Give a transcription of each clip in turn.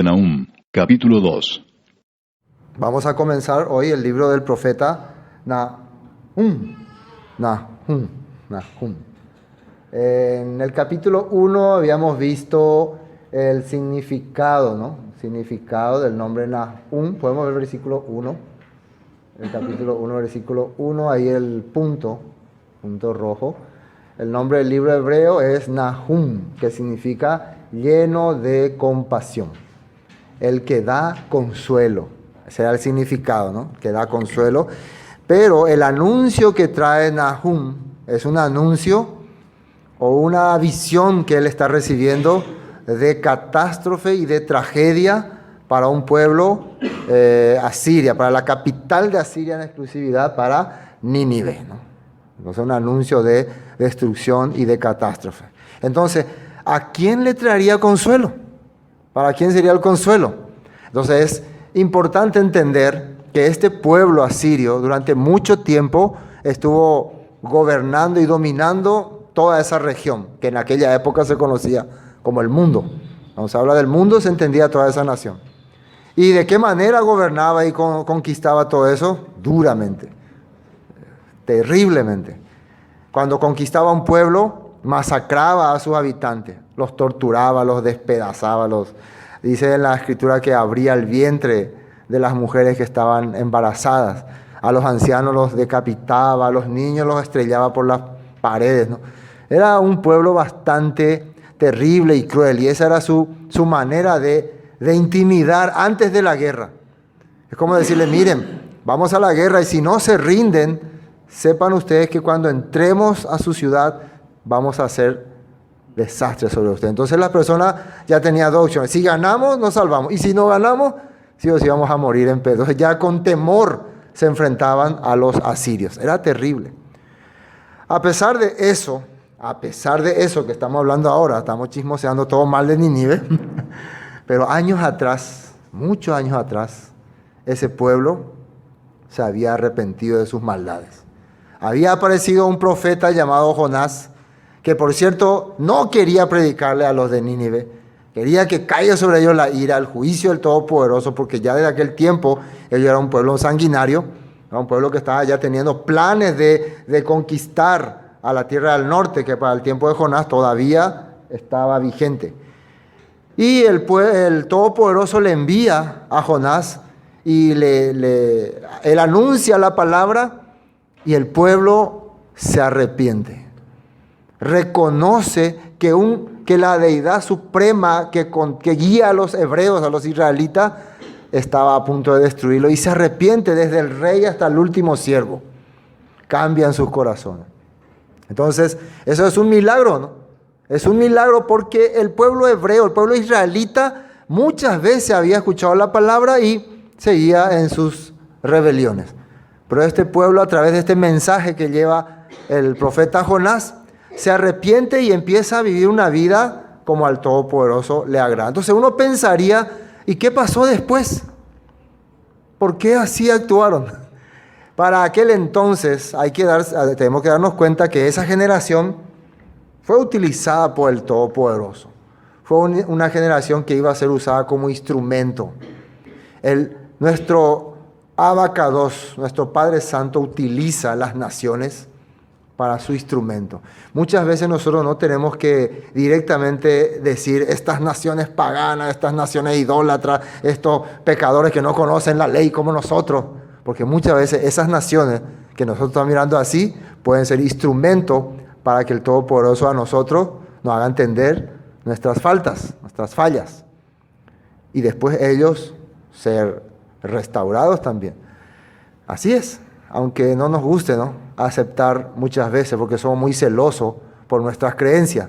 Nahum, capítulo 2. Vamos a comenzar hoy el libro del profeta Nahum. En el capítulo 1 habíamos visto el significado, ¿no? Significado del nombre Nahum. Podemos ver el versículo 1. El capítulo 1, versículo 1, ahí el punto rojo. El nombre del libro hebreo es Nahum, que significa lleno de compasión. El que da consuelo. Ese era el significado, ¿no? Que da consuelo. Pero el anuncio que trae Nahum es un anuncio o una visión que él está recibiendo de catástrofe y de tragedia para un pueblo, Asiria, para la capital de Asiria en exclusividad, para Nínive, ¿no? Entonces un anuncio de destrucción y de catástrofe. Entonces, ¿a quién le traería consuelo? ¿Para quién sería el consuelo? Entonces es importante entender que este pueblo asirio durante mucho tiempo estuvo gobernando y dominando toda esa región, que en aquella época se conocía como el mundo. Cuando se habla del mundo se entendía toda esa nación. ¿Y de qué manera gobernaba y conquistaba todo eso? Duramente, terriblemente. Cuando conquistaba un pueblo, masacraba a sus habitantes, los torturaba, los despedazaba, dice en la escritura que abría el vientre de las mujeres que estaban embarazadas, a los ancianos los decapitaba, a los niños los estrellaba por las paredes, ¿no? Era un pueblo bastante terrible y cruel, y esa era su manera de intimidar antes de la guerra. Es como decirle, miren, vamos a la guerra y si no se rinden, sepan ustedes que cuando entremos a su ciudad vamos a hacer desastre sobre ustedes. Entonces la persona ya tenía dos opciones: si ganamos, nos salvamos, y si no ganamos, sí o sí vamos a morir en pedo. Entonces ya con temor se enfrentaban a los asirios. Era terrible. A pesar de eso que estamos hablando ahora, estamos chismoseando todo mal de Nínive, pero años atrás, muchos años atrás, ese pueblo se había arrepentido de sus maldades. Había aparecido un profeta llamado Jonás, que por cierto no quería predicarle a los de Nínive, quería que caiga sobre ellos la ira, el juicio del Todopoderoso, porque ya desde aquel tiempo ellos eran un pueblo sanguinario, era un pueblo que estaba ya teniendo planes de conquistar a la tierra del norte, que para el tiempo de Jonás todavía estaba vigente. Y el Todopoderoso le envía a Jonás y él anuncia la palabra y el pueblo se arrepiente. Reconoce que la deidad suprema que guía a los hebreos, a los israelitas, estaba a punto de destruirlo y se arrepiente desde el rey hasta el último siervo. Cambian sus corazones. Entonces, eso es un milagro, ¿no? Es un milagro porque el pueblo hebreo, el pueblo israelita, muchas veces había escuchado la palabra y seguía en sus rebeliones. Pero este pueblo, a través de este mensaje que lleva el profeta Jonás, se arrepiente y empieza a vivir una vida como al Todopoderoso le agrada. Entonces uno pensaría, ¿y qué pasó después? ¿Por qué así actuaron? Para aquel entonces tenemos que darnos cuenta que esa generación fue utilizada por el Todopoderoso. Fue una generación que iba a ser usada como instrumento. Nuestro Abacados, nuestro Padre Santo, utiliza las naciones para su instrumento. Muchas veces nosotros no tenemos que directamente decir estas naciones paganas, estas naciones idólatras, estos pecadores que no conocen la ley como nosotros, porque muchas veces esas naciones que nosotros estamos mirando así pueden ser instrumentos para que el Todopoderoso a nosotros nos haga entender nuestras fallas, y después ellos ser restaurados también. Así es, aunque no nos guste, ¿no?, aceptar muchas veces, porque somos muy celosos por nuestras creencias.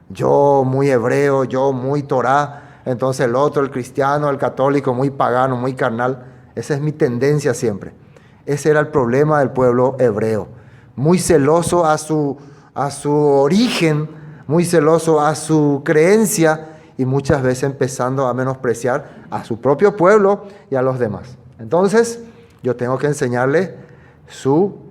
Yo muy hebreo, yo muy Torá, entonces el otro, el cristiano, el católico, muy pagano, muy carnal. Esa es mi tendencia siempre. Ese era el problema del pueblo hebreo. Muy celoso a su origen, muy celoso a su creencia y muchas veces empezando a menospreciar a su propio pueblo y a los demás. Entonces, yo tengo que enseñarle su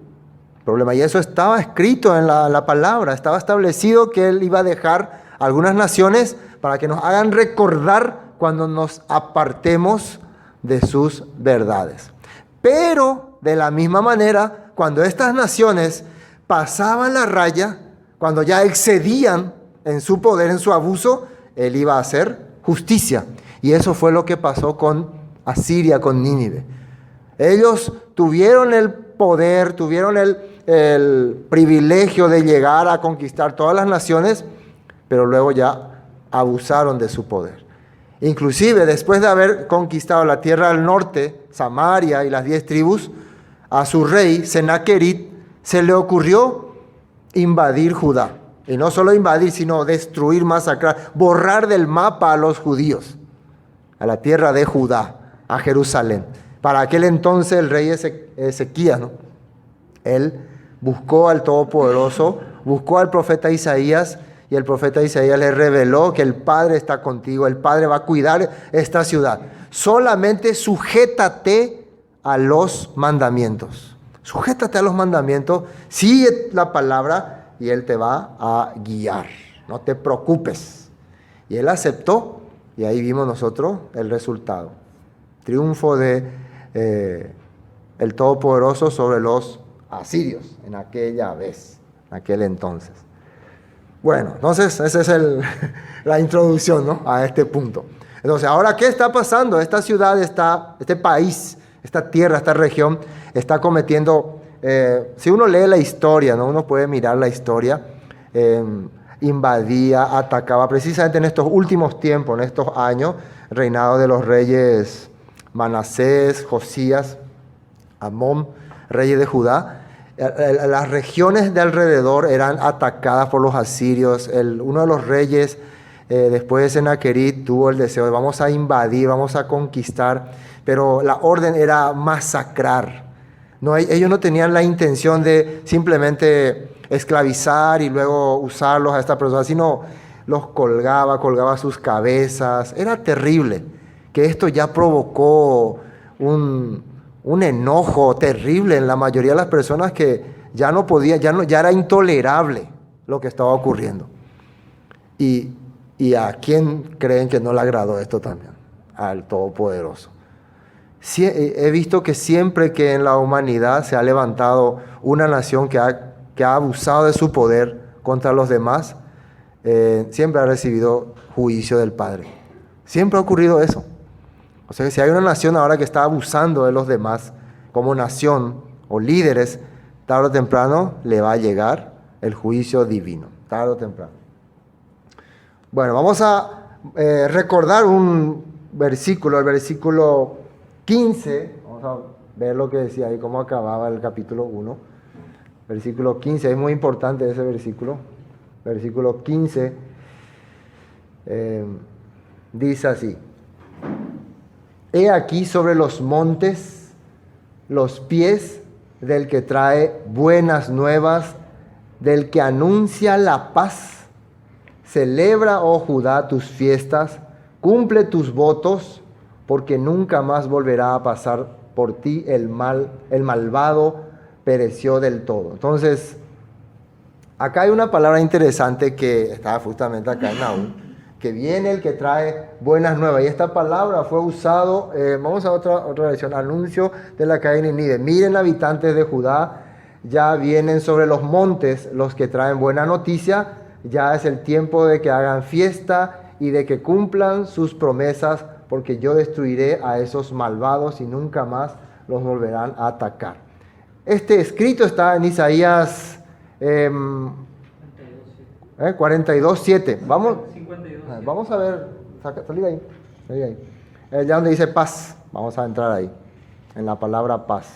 problema. Y eso estaba escrito en la palabra, estaba establecido que él iba a dejar algunas naciones para que nos hagan recordar cuando nos apartemos de sus verdades. Pero de la misma manera, cuando estas naciones pasaban la raya, cuando ya excedían en su poder, en su abuso, Él iba a hacer justicia. Y eso fue lo que pasó con Asiria, con Nínive. Ellos tuvieron el poder, tuvieron el privilegio de llegar a conquistar todas las naciones, pero luego ya abusaron de su poder. Inclusive después de haber conquistado la tierra del norte, Samaria y las 10 tribus, a su rey Sennacherib se le ocurrió invadir Judá. Y no solo invadir, sino destruir, masacrar, borrar del mapa a los judíos, a la tierra de Judá, a Jerusalén. Para aquel entonces el rey Ezequías, ¿no? Él buscó al Todopoderoso, buscó al profeta Isaías, y el profeta Isaías le reveló que el Padre está contigo, el Padre va a cuidar esta ciudad. Solamente sujétate a los mandamientos. Sujétate a los mandamientos, sigue la palabra y Él te va a guiar. No te preocupes. Y Él aceptó y ahí vimos nosotros el resultado. Triunfo de el Todopoderoso sobre los asirios en aquella vez, en aquel entonces. Bueno, entonces esa es la introducción, ¿no?, a este punto. Entonces, ahora, ¿qué está pasando? Esta ciudad, este país, esta tierra, esta región, está cometiendo, si uno lee la historia, ¿no?, uno puede mirar la historia, invadía, atacaba, precisamente en estos últimos tiempos, en estos años, reinado de los reyes Manasés, Josías, Amón, reyes de Judá. Las regiones de alrededor eran atacadas por los asirios. Uno de los reyes, después de Sennacherib, tuvo el deseo de vamos a invadir, vamos a conquistar, pero la orden era masacrar. Ellos no tenían la intención de simplemente esclavizar y luego usarlos a estas personas, sino los colgaba sus cabezas. Era terrible, que esto ya provocó un enojo terrible en la mayoría de las personas, que ya no podía, ya era intolerable lo que estaba ocurriendo. Y a quién creen que no le agradó esto también, al Todopoderoso. Sí, he visto que siempre que en la humanidad se ha levantado una nación que ha abusado de su poder contra los demás, siempre ha recibido juicio del Padre. Siempre ha ocurrido eso. O sea, si hay una nación ahora que está abusando de los demás como nación o líderes, tarde o temprano le va a llegar el juicio divino, tarde o temprano. Bueno, vamos a recordar un versículo, el versículo 15. Vamos a ver lo que decía ahí, cómo acababa el capítulo 1. Versículo 15, es muy importante ese versículo. Versículo 15 dice así: He aquí sobre los montes los pies del que trae buenas nuevas, del que anuncia la paz. Celebra, oh Judá, tus fiestas, cumple tus votos, porque nunca más volverá a pasar por ti el malvado pereció del todo. Entonces, acá hay una palabra interesante que está justamente acá en Nahum, que viene el que trae buenas nuevas. Y esta palabra fue usado, vamos a otra versión, anuncio de la caída de Nínive. Miren, habitantes de Judá, ya vienen sobre los montes los que traen buena noticia. Ya es el tiempo de que hagan fiesta y de que cumplan sus promesas, porque yo destruiré a esos malvados y nunca más los volverán a atacar. Este escrito está en Isaías 42:7. Vamos a ver, salí de ahí. Ya donde dice paz, vamos a entrar ahí, en la palabra paz.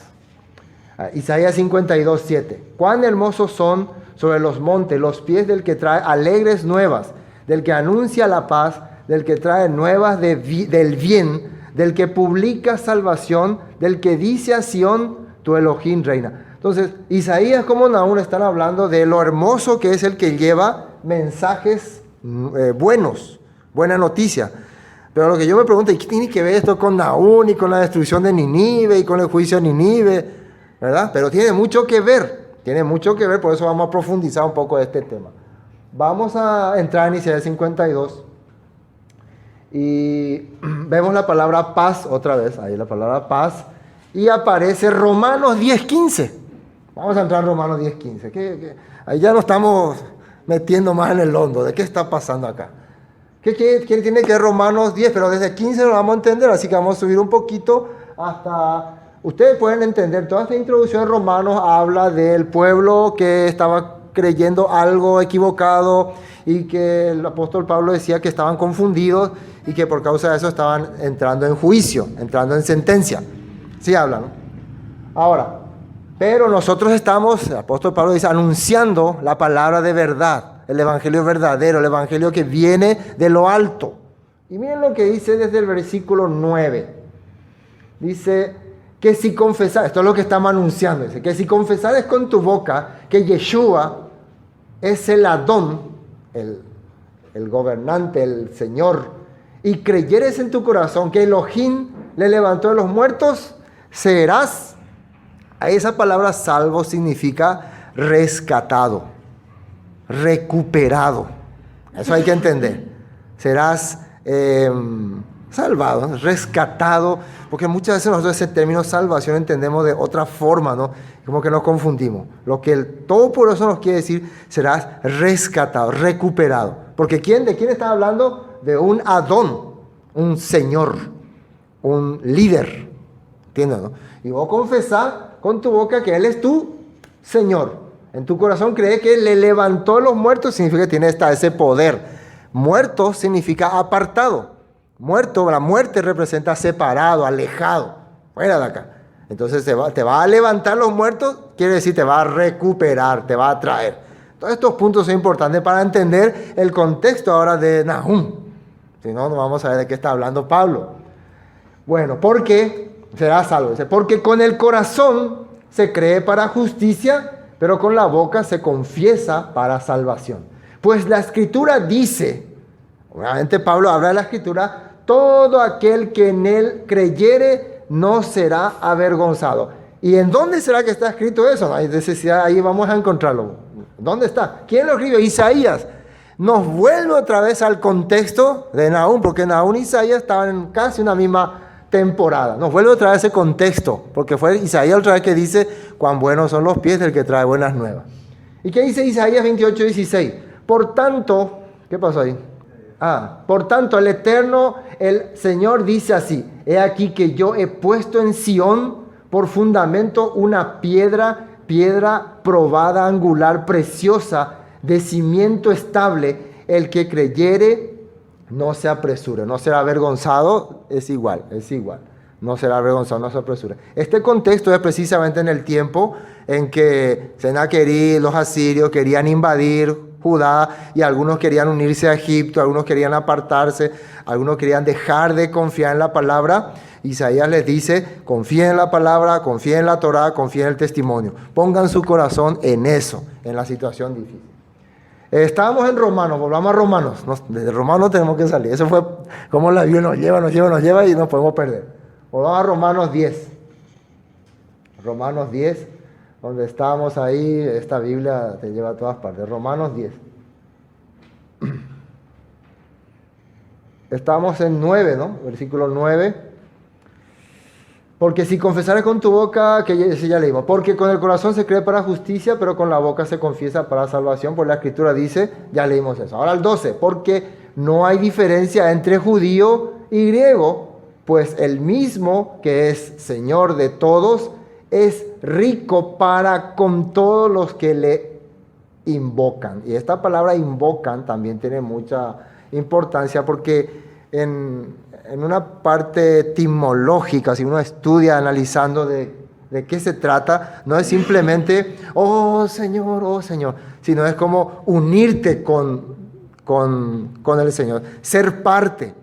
Isaías 52:7. Cuán hermosos son sobre los montes los pies del que trae alegres nuevas, del que anuncia la paz, del que trae nuevas del bien, del que publica salvación, del que dice a Sión, tu Elohim reina. Entonces, Isaías como Nahum están hablando de lo hermoso que es el que lleva mensajes buenos, buena noticia. Pero lo que yo me pregunto, ¿y qué tiene que ver esto con Nahum y con la destrucción de Nínive y con el juicio de Nínive? ¿Verdad? Pero tiene mucho que ver, por eso vamos a profundizar un poco de este tema. Vamos a entrar en Isaías 52 Y vemos la palabra paz otra vez, ahí la palabra paz, y aparece Romanos 10:15. Vamos a entrar en Romanos 10:15. Ahí ya nos estamos metiendo más en el hondo. ¿De qué está pasando acá? ¿Qué tiene que ver Romanos 10? Pero desde 15 lo vamos a entender, así que vamos a subir un poquito hasta... Ustedes pueden entender, toda esta introducción en Romanos habla del pueblo que estaba creyendo algo equivocado y que el apóstol Pablo decía que estaban confundidos y que por causa de eso estaban entrando en juicio, entrando en sentencia. Sí habla, ¿no? Ahora, pero nosotros estamos, el apóstol Pablo dice, anunciando la palabra de verdad, el evangelio verdadero, el evangelio que viene de lo alto. Y miren lo que dice desde el versículo 9. Dice que si confesares, esto es lo que estamos anunciando, dice que si confesares con tu boca que Yeshua es el Adón, el gobernante, el Señor, y creyeres en tu corazón que Elohim le levantó de los muertos, serás. Esa palabra salvo significa rescatado, recuperado. Eso hay que entender. Serás salvado, rescatado, porque muchas veces nosotros ese término salvación entendemos de otra forma, ¿no? Como que nos confundimos. Lo que el Todopoderoso nos quiere decir, serás rescatado, recuperado. Porque ¿de quién está hablando? De un Adón, un Señor, un líder. ¿Entiendes, no? Y vos confesás con tu boca que Él es tu Señor. En tu corazón cree que le levantó los muertos, significa que tiene ese poder. Muerto significa apartado. Muerto, la muerte representa separado, alejado, fuera de acá. Entonces te va a levantar los muertos, quiere decir te va a recuperar, te va a traer. Todos estos puntos son importantes para entender el contexto ahora de Nahum. Si no, no vamos a ver de qué está hablando Pablo. Bueno, ¿por qué será salvo? Dice, porque con el corazón se cree para justicia, pero con la boca se confiesa para salvación. Pues la Escritura dice, obviamente Pablo habla de la Escritura, todo aquel que en él creyere no será avergonzado. ¿Y en dónde será que está escrito eso? No hay necesidad, ahí vamos a encontrarlo. ¿Dónde está? ¿Quién lo escribió? Isaías. Nos vuelve otra vez al contexto de Nahum, porque Nahum y Isaías estaban en casi una misma temporada. Nos vuelve otra vez ese contexto, porque fue Isaías otra vez que dice, cuán buenos son los pies del que trae buenas nuevas. ¿Y qué dice Isaías 28:16? Por tanto, ¿qué pasó ahí? Por tanto, el Eterno, el Señor dice así, he aquí que yo he puesto en Sión por fundamento una piedra probada, angular, preciosa, de cimiento estable. El que creyere no se apresure, no será avergonzado, es igual. No será avergonzado, no se apresure. Este contexto es precisamente en el tiempo en que Senaquerib, los asirios querían invadir Judá y algunos querían unirse a Egipto, algunos querían apartarse, algunos querían dejar de confiar en la palabra. Isaías les dice, confíen en la palabra, confíen en la Torá, confíen en el testimonio. Pongan su corazón en eso, en la situación difícil. Estábamos en Romanos, volvamos a Romanos. De Romanos tenemos que salir. Eso fue como la Biblia nos lleva y nos podemos perder. Volvamos a Romanos 10. Romanos 10. Donde estábamos ahí, esta Biblia te lleva a todas partes. Romanos 10. Estamos en 9, ¿no? Versículo 9. Porque si confesares con tu boca, que ya leímos, porque con el corazón se cree para justicia, pero con la boca se confiesa para salvación, por la Escritura dice, ya leímos eso. Ahora el 12, porque no hay diferencia entre judío y griego, pues el mismo que es Señor de todos, es rico para con todos los que le invocan. Y esta palabra invocan también tiene mucha importancia porque en una parte etimológica, si uno estudia analizando de qué se trata, no es simplemente, oh Señor, sino es como unirte con el Señor, ser parte,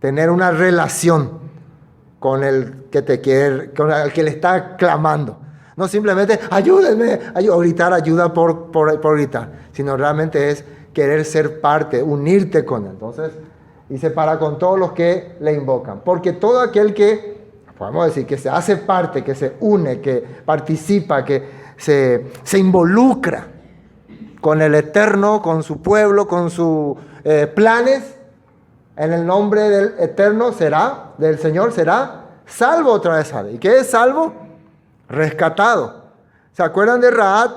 tener una relación con el que te quiere, con el que le está clamando. No simplemente ayúdenme, o gritar ayuda por gritar, sino realmente es querer ser parte, unirte con él. Entonces, dice, para con todos los que le invocan. Porque todo aquel que, podemos decir, que se hace parte, que se une, que participa, que se involucra con el Eterno, con su pueblo, con sus planes, en el nombre del Eterno será, del Señor será salvo otra vez sale. ¿Y qué es salvo? Rescatado. ¿Se acuerdan de Rahab,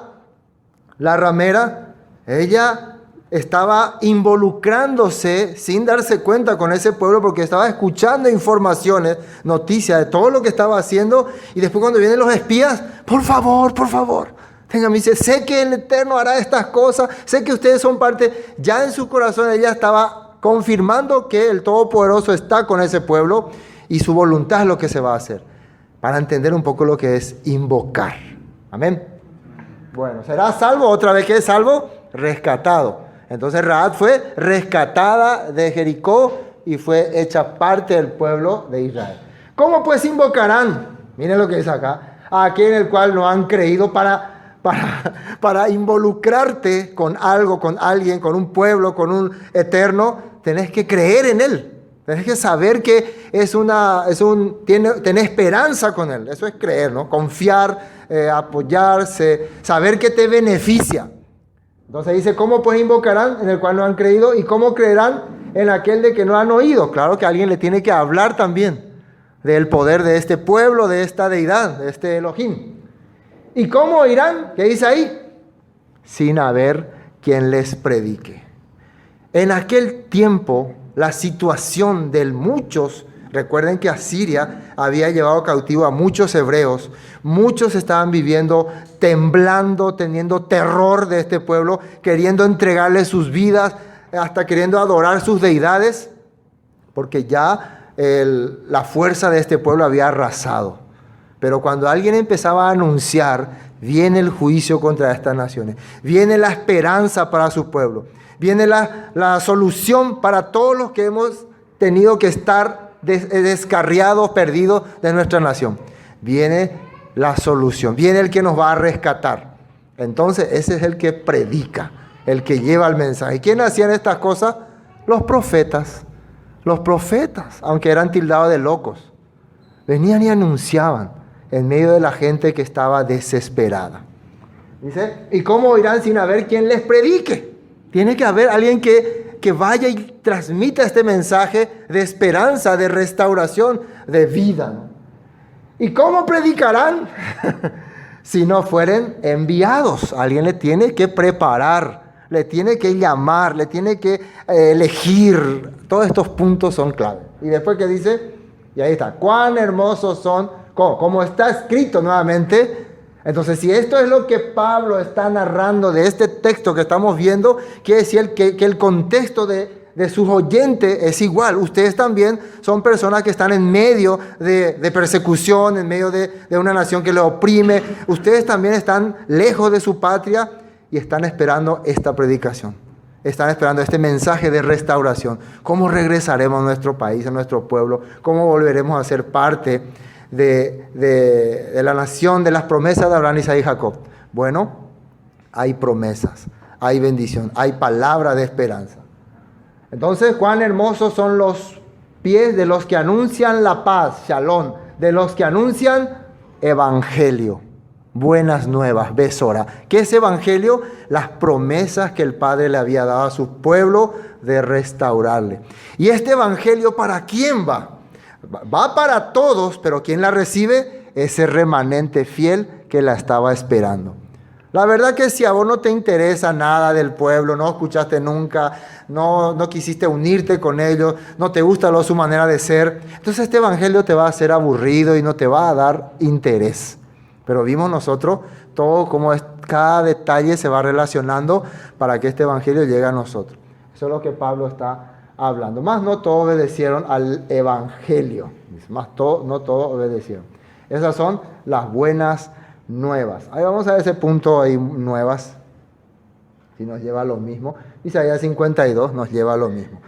la ramera? Ella estaba involucrándose sin darse cuenta con ese pueblo porque estaba escuchando informaciones, noticias de todo lo que estaba haciendo, y después cuando vienen los espías, por favor, tengan misericordia, sé que el Eterno hará estas cosas, sé que ustedes son parte, ya en su corazón ella estaba confirmando que el Todopoderoso está con ese pueblo y su voluntad es lo que se va a hacer, para entender un poco lo que es invocar. Amén. Bueno, ¿será salvo? Otra vez, ¿qué es salvo? Rescatado. Entonces Rahab fue rescatada de Jericó y fue hecha parte del pueblo de Israel. ¿Cómo pues invocarán? Miren lo que dice acá. A aquel en el cual no han creído. Para involucrarte con algo, con alguien, con un pueblo, con un Eterno, tenés que creer en Él. Tenés que saber que tiene esperanza con Él. Eso es creer, ¿no? Confiar, apoyarse, saber que te beneficia. Entonces dice, ¿cómo pues invocarán en el cual no han creído? ¿Y cómo creerán en aquel de que no han oído? Claro que alguien le tiene que hablar también del poder de este pueblo, de esta deidad, de este Elohim. ¿Y cómo oirán? ¿Qué dice ahí? Sin haber quien les predique. En aquel tiempo, la situación de muchos, recuerden que Asiria había llevado cautivo a muchos hebreos, muchos estaban viviendo, temblando, teniendo terror de este pueblo, queriendo entregarle sus vidas, hasta queriendo adorar sus deidades, porque ya la fuerza de este pueblo había arrasado. Pero cuando alguien empezaba a anunciar, viene el juicio contra estas naciones, viene la esperanza para su pueblo, viene la solución para todos los que hemos tenido que estar descarriados, perdidos de nuestra nación. Viene la solución, viene el que nos va a rescatar. Entonces ese es el que predica, el que lleva el mensaje. ¿Y quién hacían estas cosas? Los profetas, aunque eran tildados de locos, venían y anunciaban en medio de la gente que estaba desesperada. Dice, ¿y cómo oirán sin haber quien les predique? Tiene que haber alguien que vaya y transmita este mensaje de esperanza, de restauración, de vida, ¿no? ¿Y cómo predicarán? Si no fueren enviados. Alguien le tiene que preparar, le tiene que llamar, le tiene que elegir. Todos estos puntos son clave. Y después que dice, y ahí está, cuán hermosos son, como está escrito nuevamente. Entonces, si esto es lo que Pablo está narrando de este texto que estamos viendo, quiere decir que el contexto de sus oyentes es igual. Ustedes también son personas que están en medio de persecución, en medio de una nación que les oprime. Ustedes también están lejos de su patria y están esperando esta predicación. Están esperando este mensaje de restauración. ¿Cómo regresaremos a nuestro país, a nuestro pueblo? ¿Cómo volveremos a ser parte de la nación, de las promesas de Abraham, Isaac y Jacob? Bueno, hay promesas, hay bendición, hay palabra de esperanza. Entonces, cuán hermosos son los pies de los que anuncian la paz, shalom, de los que anuncian evangelio, buenas nuevas, besora. ¿Qué es evangelio? Las promesas que el Padre le había dado a su pueblo de restaurarle. ¿Y este evangelio para quién va? Va para todos, pero ¿quién la recibe? Ese remanente fiel que la estaba esperando. La verdad que si a vos no te interesa nada del pueblo, no escuchaste nunca, no quisiste unirte con ellos, no te gusta su manera de ser, entonces este evangelio te va a hacer aburrido y no te va a dar interés. Pero vimos nosotros todo cómo cada detalle se va relacionando para que este evangelio llegue a nosotros. Eso es lo que Pablo está hablando. Más no todos obedecieron al evangelio. No todos obedecieron. Esas son las buenas nuevas. Ahí vamos a ver ese punto ahí, nuevas. Si nos lleva a lo mismo. Isaías 52 nos lleva a lo mismo.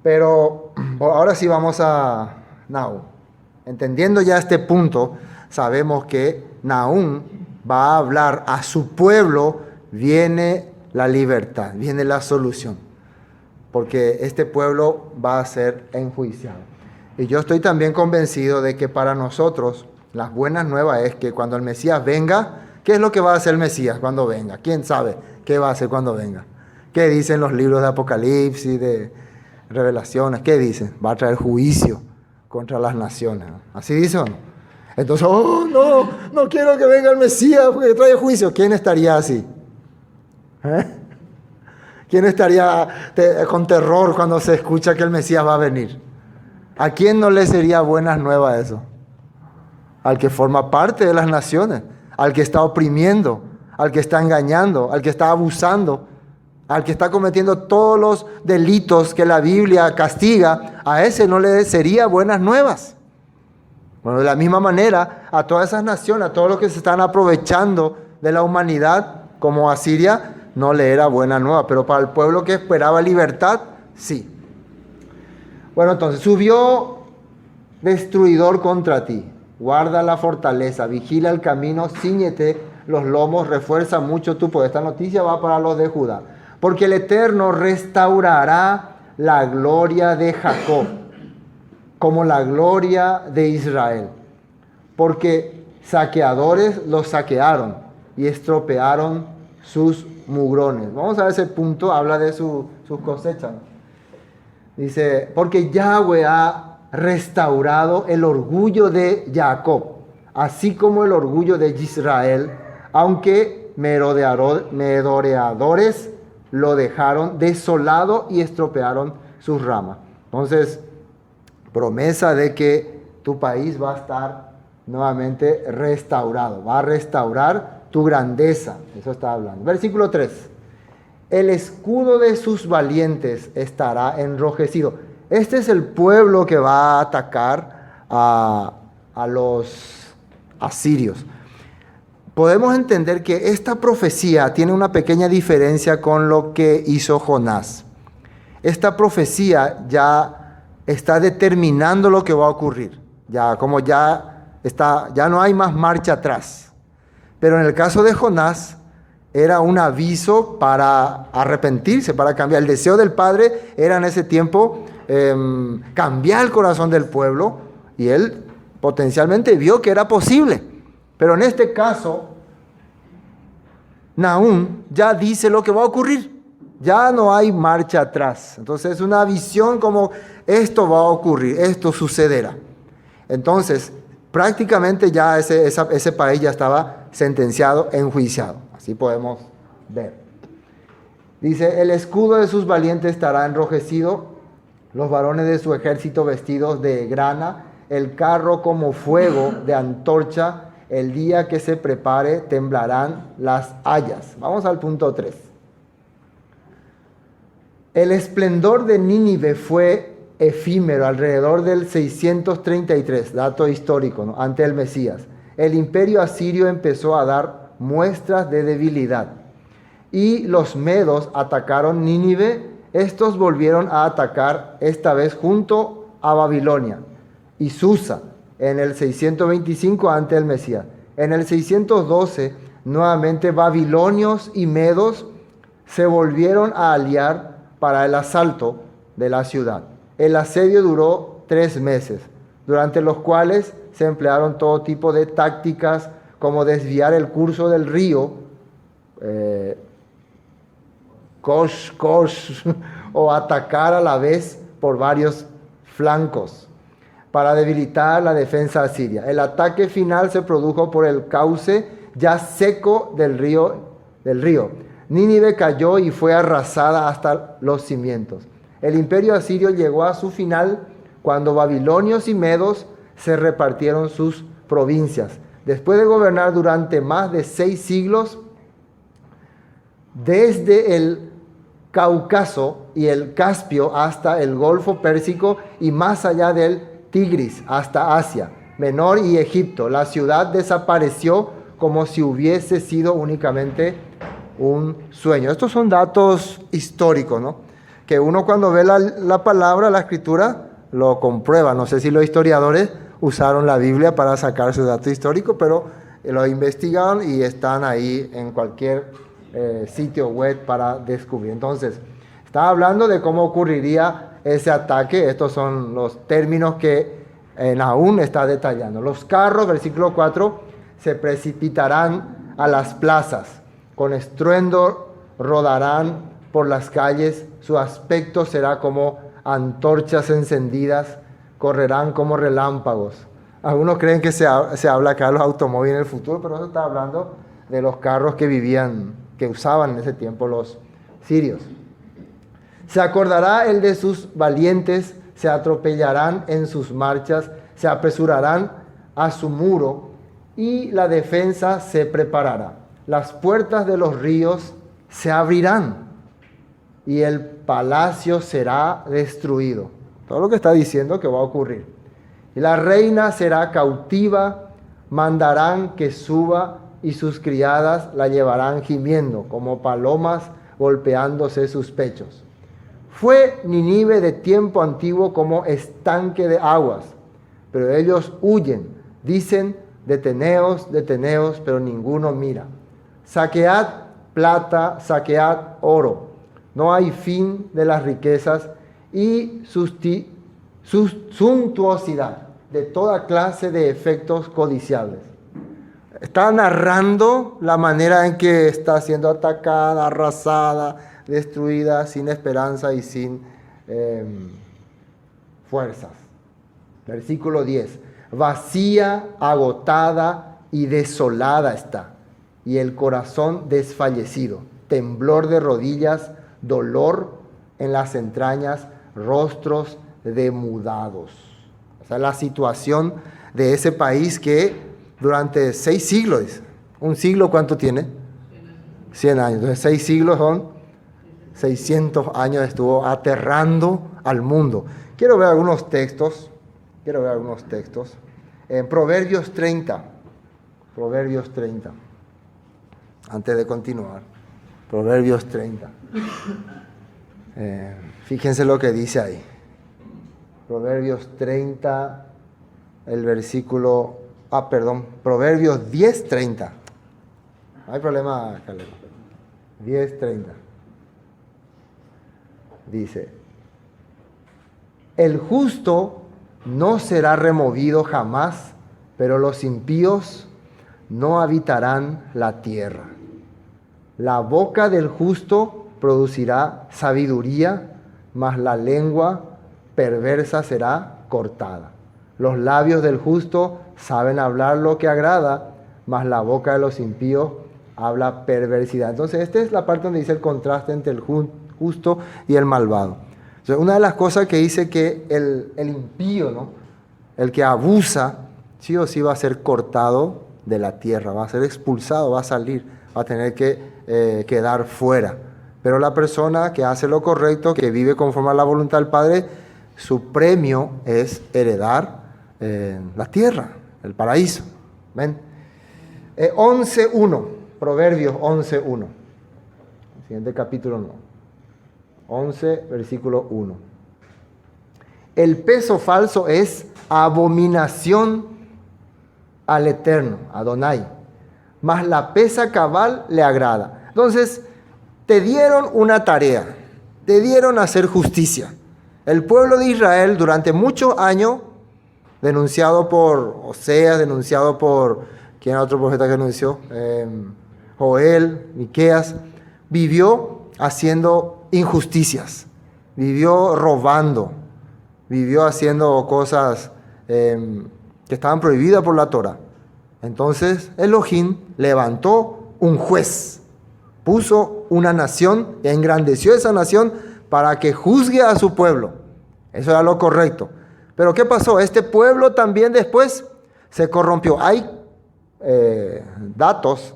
Pero ahora sí vamos a Nahum. Entendiendo ya este punto, sabemos que Nahum va a hablar a su pueblo, viene la libertad, viene la solución. Porque este pueblo va a ser enjuiciado. Y yo estoy también convencido de que para nosotros las buenas nuevas es que cuando el Mesías venga, ¿qué es lo que va a hacer el Mesías cuando venga? ¿Quién sabe qué va a hacer cuando venga? ¿Qué dicen los libros de Apocalipsis, de revelaciones. ¿Qué dice? Va a traer juicio contra las naciones. ¿Así dice o no? Entonces, oh, no quiero que venga el Mesías porque trae juicio. ¿Quién estaría así? ¿Quién estaría con terror cuando se escucha que el Mesías va a venir? ¿A quién no le sería buenas nuevas eso? Al que forma parte de las naciones, al que está oprimiendo, al que está engañando, al que está abusando, al que está cometiendo todos los delitos que la Biblia castiga. A ese no le sería buenas nuevas. Bueno, de la misma manera, a todas esas naciones, a todos los que se están aprovechando de la humanidad, como Asiria, no le era buena nueva, pero para el pueblo que esperaba libertad, sí. Bueno, entonces, subió destruidor contra ti, guarda la fortaleza, vigila el camino, cíñete los lomos, refuerza mucho tu poder. Esta noticia va para los de Judá. Porque el Eterno restaurará la gloria de Jacob, como la gloria de Israel. Porque saqueadores los saquearon y estropearon sus mugrones. Vamos a ver ese punto, habla de sus cosechas. Dice, porque Yahweh ha restaurado el orgullo de Jacob, así como el orgullo de Israel, aunque merodeadores lo dejaron desolado y estropearon sus ramas. Entonces, promesa de que tu país va a estar nuevamente restaurado, va a restaurar tu grandeza. Eso está hablando. Versículo 3. El escudo de sus valientes estará enrojecido. Este es el pueblo que va a atacar a los asirios. Podemos entender que esta profecía tiene una pequeña diferencia con lo que hizo Jonás. Esta profecía ya está determinando lo que va a ocurrir. Ya no hay más marcha atrás. Pero en el caso de Jonás era un aviso para arrepentirse, para cambiar. El deseo del Padre era en ese tiempo cambiar el corazón del pueblo, y él potencialmente vio que era posible. Pero en este caso, Nahum ya dice lo que va a ocurrir. Ya no hay marcha atrás. Entonces es una visión como esto va a ocurrir, esto sucederá. Entonces, prácticamente ya ese país ya estaba sentenciado, enjuiciado. Así podemos ver. Dice, el escudo de sus valientes estará enrojecido, los varones de su ejército vestidos de grana, el carro como fuego de antorcha, el día que se prepare temblarán las hayas. Vamos al punto 3. El esplendor de Nínive fue efímero alrededor del 633, dato histórico, ¿no? Ante el Mesías. El imperio asirio empezó a dar muestras de debilidad y los medos atacaron Nínive. Estos volvieron a atacar esta vez junto a Babilonia y Susa en el 625 ante el Mesías. En el 612 nuevamente babilonios y medos se volvieron a aliar para el asalto de la ciudad. El asedio duró 3 meses, durante los cuales se emplearon todo tipo de tácticas como desviar el curso del río, o atacar a la vez por varios flancos para debilitar la defensa asiria. El ataque final se produjo por el cauce ya seco del río. Nínive cayó y fue arrasada hasta los cimientos. El imperio asirio llegó a su final cuando babilonios y medos se repartieron sus provincias. Después de gobernar durante más de 6 siglos, desde el Cáucaso y el Caspio hasta el Golfo Pérsico y más allá del Tigris hasta Asia Menor y Egipto, la ciudad desapareció como si hubiese sido únicamente un sueño. Estos son datos históricos, ¿no? Que uno cuando ve la palabra, la escritura, lo comprueba. No sé si los historiadores usaron la Biblia para sacar su dato histórico, pero lo investigaron y están ahí en cualquier sitio web para descubrir. Entonces, está hablando de cómo ocurriría ese ataque. Estos son los términos que Nahum está detallando. Los carros, versículo 4, se precipitarán a las plazas, con estruendo rodarán por las calles, su aspecto será como antorchas encendidas, correrán como relámpagos. Algunos creen que se habla acá de los automóviles en el futuro, pero eso está hablando de los carros que usaban en ese tiempo los sirios. Se acordará el de sus valientes, se atropellarán en sus marchas, se apresurarán a su muro y la defensa se preparará. Las puertas de los ríos se abrirán y el palacio será destruido. Todo lo que está diciendo que va a ocurrir. Y la reina será cautiva, mandarán que suba y sus criadas la llevarán gimiendo como palomas golpeándose sus pechos. Fue Nínive de tiempo antiguo como estanque de aguas, pero ellos huyen, dicen, deteneos, deteneos, pero ninguno mira. Saquead plata, saquead oro, no hay fin de las riquezas y suntuosidad de toda clase de efectos codiciables. Está narrando la manera en que está siendo atacada, arrasada, destruida, sin esperanza y sin fuerzas. Versículo 10. Vacía, agotada y desolada está, y el corazón desfallecido, temblor de rodillas, dolor en las entrañas, rostros demudados. O sea, la situación de ese país que durante 6 siglos, ¿un siglo cuánto tiene? 100 años. Entonces 6 siglos son 600 años, estuvo aterrando al mundo. Quiero ver algunos textos. En Proverbios 30. Antes de continuar. Proverbios 30. Fíjense lo que dice ahí. Proverbios 30, el versículo... Proverbios 10:30. No hay problema, Caleb. 10:30. Dice, el justo no será removido jamás, pero los impíos no habitarán la tierra. La boca del justo producirá sabiduría, mas la lengua perversa será cortada. Los labios del justo saben hablar lo que agrada, mas la boca de los impíos habla perversidad. Entonces, esta es la parte donde dice el contraste entre el justo y el malvado. Entonces, una de las cosas que dice que el impío, ¿no?, el que abusa, sí o sí va a ser cortado de la tierra, va a ser expulsado, va a salir, va a tener que quedar fuera. Pero la persona que hace lo correcto, que vive conforme a la voluntad del Padre, su premio es heredar la tierra, el paraíso. ¿Ven? 11:1, Proverbios 11:1. Siguiente capítulo no. 11, versículo 1. El peso falso es abominación al Eterno, Adonai, mas la pesa cabal le agrada. Entonces, te dieron una tarea, te dieron a hacer justicia. El pueblo de Israel durante muchos años, denunciado por Oseas, denunciado por, ¿quién era otro profeta que denunció? Joel, Miqueas, vivió haciendo injusticias, vivió robando, vivió haciendo cosas que estaban prohibidas por la Torah. Entonces Elohim levantó un juez, puso una nación, engrandeció esa nación para que juzgue a su pueblo. Eso era lo correcto. Pero ¿qué pasó? Este pueblo también después se corrompió. Hay datos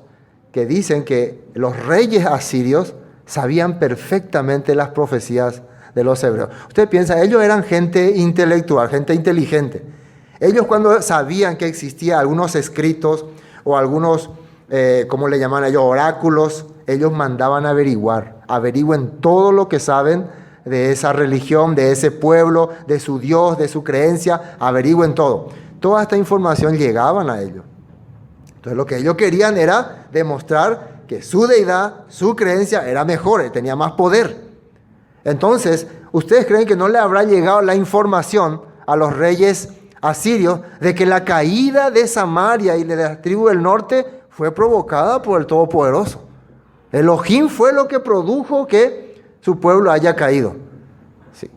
que dicen que los reyes asirios sabían perfectamente las profecías de los hebreos. Usted piensa, ellos eran gente intelectual, gente inteligente. Ellos cuando sabían que existían algunos escritos o algunos, ¿cómo le llaman ellos? Oráculos, ellos mandaban a averiguar. Averigüen todo lo que saben de esa religión, de ese pueblo, de su Dios, de su creencia. Averigüen todo. Toda esta información llegaban a ellos. Entonces lo que ellos querían era demostrar que su deidad, su creencia era mejor, tenía más poder. Entonces, ¿ustedes creen que no le habrá llegado la información a los reyes asirios de que la caída de Samaria y de la tribu del norte fue provocada por el Todopoderoso? Elohim fue lo que produjo que su pueblo haya caído. Sí.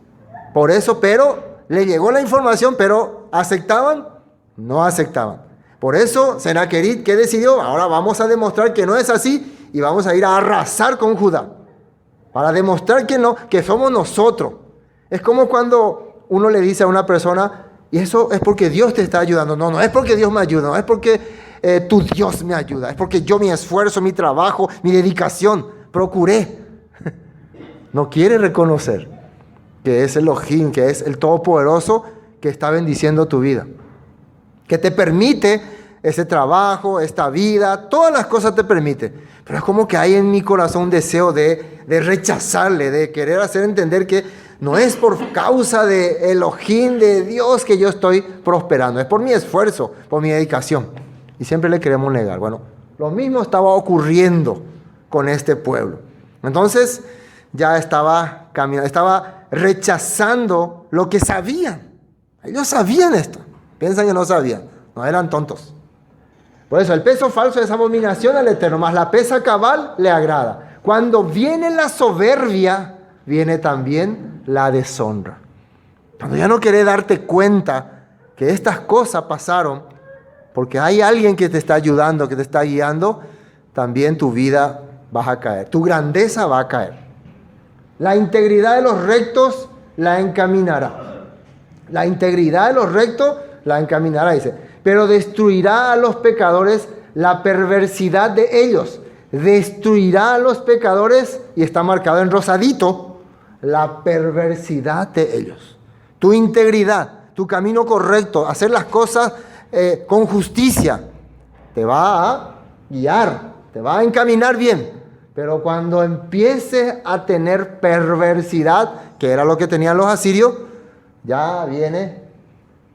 Por eso, pero le llegó la información, pero ¿aceptaban? No aceptaban. Por eso Sennacherib, ¿qué decidió? Ahora vamos a demostrar que no es así y vamos a ir a arrasar con Judá. Para demostrar que no, que somos nosotros. Es como cuando uno le dice a una persona, y eso es porque Dios te está ayudando. No, no es porque Dios me ayuda, no es porque tu Dios me ayuda, es porque yo mi esfuerzo, mi trabajo, mi dedicación, procuré. No quiere reconocer que es Elohim, que es el Todopoderoso que está bendiciendo tu vida. Que te permite ese trabajo, esta vida, todas las cosas te permite. Pero es como que hay en mi corazón un deseo de rechazarle, de querer hacer entender que no es por causa de Elohim, de Dios, que yo estoy prosperando. Es por mi esfuerzo, por mi dedicación. Y siempre le queremos negar. Bueno, lo mismo estaba ocurriendo con este pueblo. Entonces ya estaba caminando, estaba rechazando lo que sabían. Ellos sabían esto. Piensan que no sabían. No, eran tontos. Por eso el peso falso es abominación al Eterno, mas la pesa cabal le agrada. Cuando viene la soberbia, viene también la deshonra. Cuando ya no querés darte cuenta que estas cosas pasaron, porque hay alguien que te está ayudando, que te está guiando, también tu vida va a caer. Tu grandeza va a caer. La integridad de los rectos la encaminará. La integridad de los rectos la encaminará, dice. Pero destruirá a los pecadores la perversidad de ellos. Destruirá a los pecadores, y está marcado en rosadito, la perversidad de ellos. Tu integridad, tu camino correcto, hacer las cosas con justicia, te va a guiar, te va a encaminar bien. Pero cuando empieces a tener perversidad, que era lo que tenían los asirios, ya viene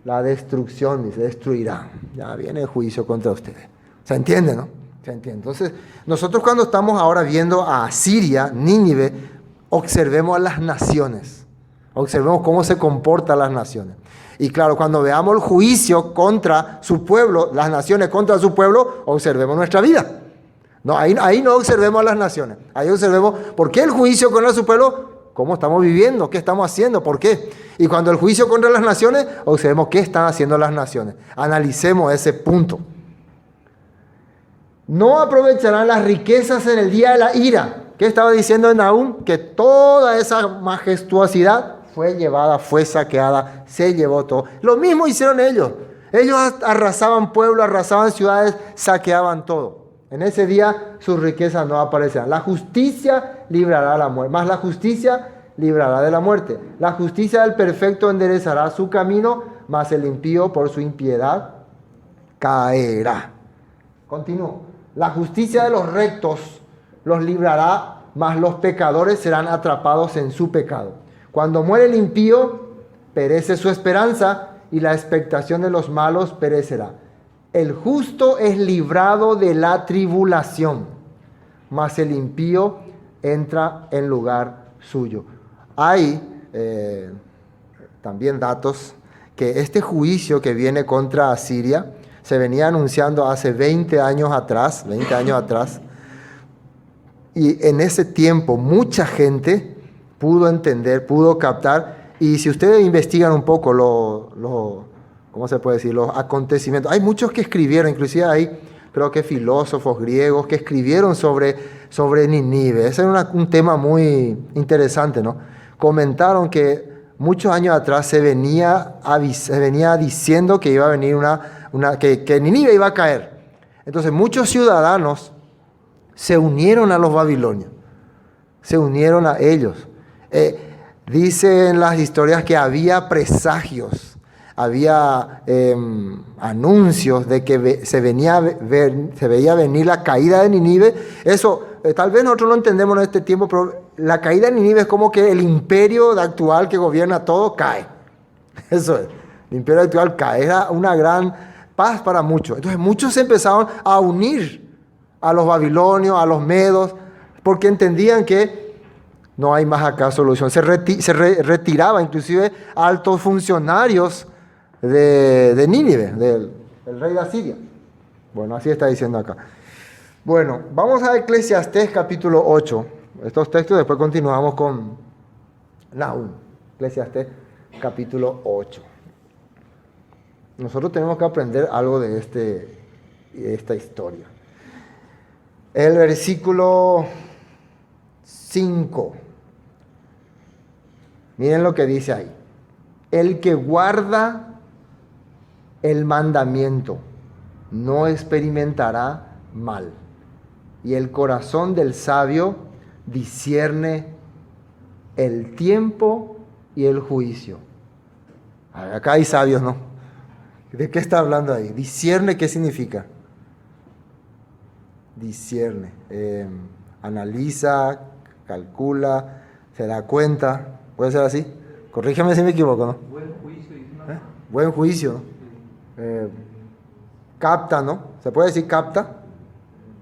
la destrucción, dice, destruirá. Ya viene el juicio contra ustedes. ¿Se entiende, no? Se entiende. Entonces, nosotros cuando estamos ahora viendo a Asiria, Nínive, observemos a las naciones. Observemos cómo se comportan las naciones. Y claro, cuando veamos el juicio contra su pueblo, las naciones contra su pueblo, observemos nuestra vida. No, ahí no observemos a las naciones. Ahí observemos por qué el juicio contra su pueblo, cómo estamos viviendo, qué estamos haciendo, por qué. Y cuando el juicio contra las naciones, observemos qué están haciendo las naciones. Analicemos ese punto. No aprovecharán las riquezas en el día de la ira. ¿Qué estaba diciendo en Nahum? Que toda esa majestuosidad fue llevada, fue saqueada, se llevó todo. Lo mismo hicieron ellos. Ellos arrasaban pueblos, arrasaban ciudades, saqueaban todo. En ese día sus riquezas no aparecerán. La justicia librará la muerte, más la justicia librará de la muerte. La justicia del perfecto enderezará su camino, mas el impío por su impiedad caerá. Continúo. La justicia de los rectos los librará, mas los pecadores serán atrapados en su pecado. Cuando muere el impío, perece su esperanza y la expectación de los malos perecerá. El justo es librado de la tribulación, mas el impío entra en lugar suyo. Hay también datos que este juicio que viene contra Asiria se venía anunciando hace 20 años atrás, y en ese tiempo mucha gente pudo entender, pudo captar, y si ustedes investigan un poco ¿cómo se puede decir? Los acontecimientos. Hay muchos que escribieron, inclusive hay, creo que filósofos griegos que escribieron sobre Nínive. Ese era un tema muy interesante, ¿no? Comentaron que muchos años atrás se venía diciendo que iba a venir que Nínive iba a caer. Entonces muchos ciudadanos se unieron a los babilonios, se unieron a ellos. Dicen las historias que había presagios, había anuncios de que se veía venir la caída de Nínive. Eso, tal vez nosotros no entendemos en este tiempo, pero la caída de Nínive es como que el imperio actual que gobierna todo cae. Eso es, el imperio actual cae. Era una gran paz para muchos. Entonces muchos se empezaron a unir a los babilonios, a los medos, porque entendían que no hay más acá solución. Se retiraba inclusive altos funcionarios de Nínive, del rey de Asiria. Bueno, así está diciendo acá. Bueno, vamos a Eclesiastés capítulo 8. Estos textos, después continuamos con Nahum. Eclesiastés capítulo 8. Nosotros tenemos que aprender algo de esta historia. El versículo 5. Miren lo que dice ahí. El que guarda el mandamiento no experimentará mal. Y el corazón del sabio discierne el tiempo y el juicio. Acá hay sabios, ¿no? ¿De qué está hablando ahí? Discierne, ¿qué significa? Discierne. Analiza, calcula, se da cuenta. ¿Puede ser así? Corrígeme si me equivoco, ¿no? Buen juicio. Buen juicio, ¿no? Capta, ¿no? ¿Se puede decir capta?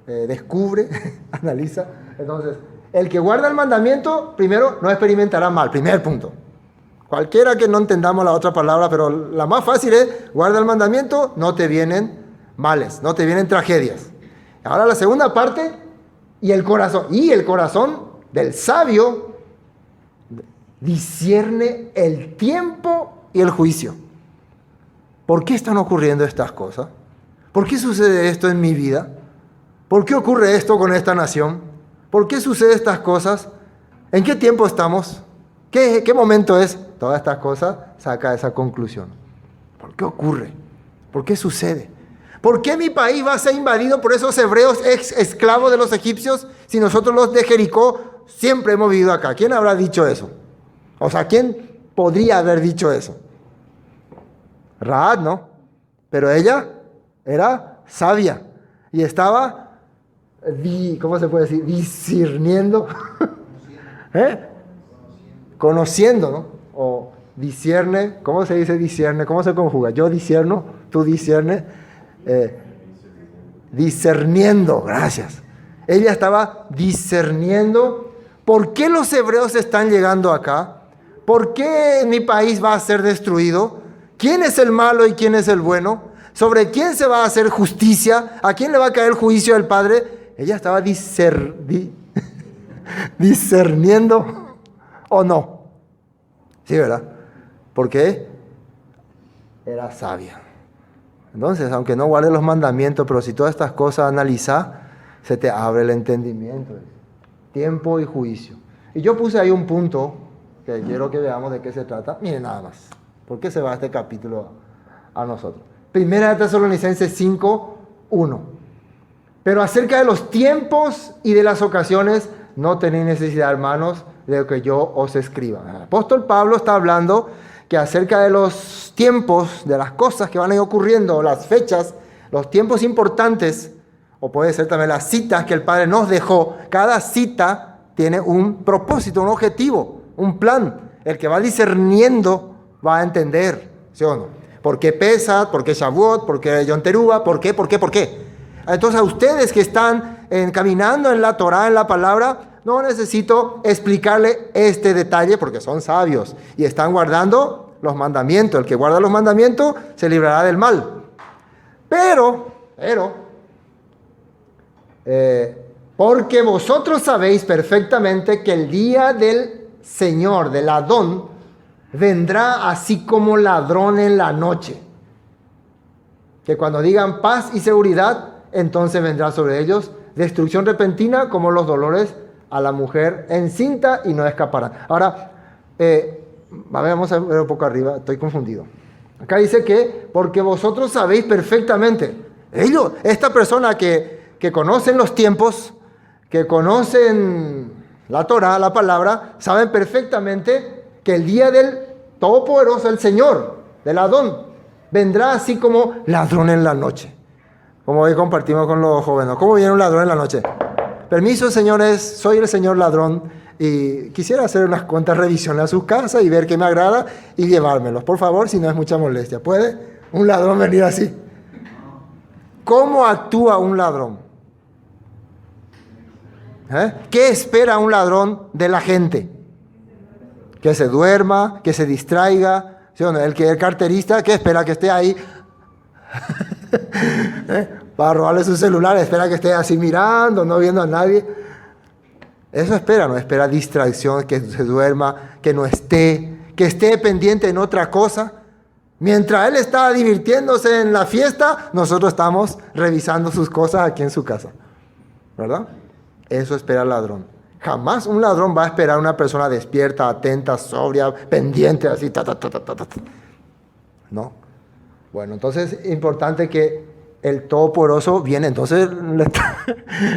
Descubre, analiza. Entonces, el que guarda el mandamiento, primero, no experimentará mal. Primer punto. Cualquiera que no entendamos la otra palabra, pero la más fácil es, guarda el mandamiento, no te vienen males, no te vienen tragedias. Ahora la segunda parte, y el corazón del sabio discierne el tiempo y el juicio. ¿Por qué están ocurriendo estas cosas? ¿Por qué sucede esto en mi vida? ¿Por qué ocurre esto con esta nación? ¿Por qué suceden estas cosas? ¿En qué tiempo estamos? ¿Qué momento es? Todas estas cosas saca esa conclusión. ¿Por qué ocurre? ¿Por qué sucede? ¿Por qué mi país va a ser invadido por esos hebreos esclavos de los egipcios si nosotros los de Jericó siempre hemos vivido acá? ¿Quién habrá dicho eso? O sea, ¿quién podría haber dicho eso? Rahab, ¿no? Pero ella era sabia y estaba, ¿cómo se puede decir? Discerniendo. Conociendo, ¿no? O discierne, ¿cómo se dice discierne? ¿Cómo se conjuga? Yo discierno, tú disciernes. Discerniendo, gracias. Ella estaba discerniendo por qué los hebreos están llegando acá, por qué mi país va a ser destruido, quién es el malo y quién es el bueno, sobre quién se va a hacer justicia, a quién le va a caer el juicio del Padre. Ella estaba discerniendo o no. Sí, ¿verdad? Porque era sabia. Entonces, aunque no guardes los mandamientos, pero si todas estas cosas analizas, se te abre el entendimiento. Tiempo y juicio. Y yo puse ahí un punto que quiero que veamos de qué se trata. Miren nada más. ¿Por qué se va este capítulo a nosotros? Primera de Tesalonicenses 5, 1. Pero acerca de los tiempos y de las ocasiones, no tenéis necesidad, hermanos, de que yo os escriba. El apóstol Pablo está hablando que acerca de los tiempos, de las cosas que van a ir ocurriendo, las fechas, los tiempos importantes, o puede ser también las citas que el Padre nos dejó. Cada cita tiene un propósito, un objetivo, un plan. El que va discerniendo va a entender, ¿sí o no? ¿Por qué Pesach? ¿Por qué Shavuot? ¿Por qué Yom Teruah? ¿Por qué? ¿Por qué? ¿Por qué? Entonces a ustedes que están caminando en la Torah, en la palabra, no necesito explicarle este detalle porque son sabios y están guardando los mandamientos. El que guarda los mandamientos se librará del mal. Pero, porque vosotros sabéis perfectamente que el día del Señor, del Adón, vendrá así como ladrón en la noche. Que cuando digan paz y seguridad, entonces vendrá sobre ellos destrucción repentina como los dolores a la mujer encinta y no escaparán. Ahora, vamos a ver un poco arriba, estoy confundido. Acá dice que porque vosotros sabéis perfectamente, ellos, esta persona que conocen los tiempos, que conocen la Torah, la palabra, saben perfectamente que el día del Todopoderoso, el Señor, del Adón, vendrá así como ladrón en la noche. Como hoy compartimos con los jóvenes. ¿Cómo viene un ladrón en la noche? Permiso, señores, soy el señor ladrón y quisiera hacer unas cuantas revisiones a sus casas y ver qué me agrada y llevármelos. Por favor, si no es mucha molestia. ¿Puede un ladrón venir así? ¿Cómo actúa un ladrón? ¿Qué espera un ladrón de la gente? Que se duerma, que se distraiga. ¿Sí o no? El carterista, ¿qué espera? Que esté ahí para robarle su celular, espera que esté así mirando, no viendo a nadie. Eso espera, no espera distracción, que se duerma, que no esté, que esté pendiente en otra cosa. Mientras él está divirtiéndose en la fiesta, nosotros estamos revisando sus cosas aquí en su casa, ¿verdad? Eso espera el ladrón. Jamás un ladrón va a esperar a una persona despierta, atenta, sobria, pendiente, así, ¿no? Bueno, entonces es importante que el Todopoderoso viene. Entonces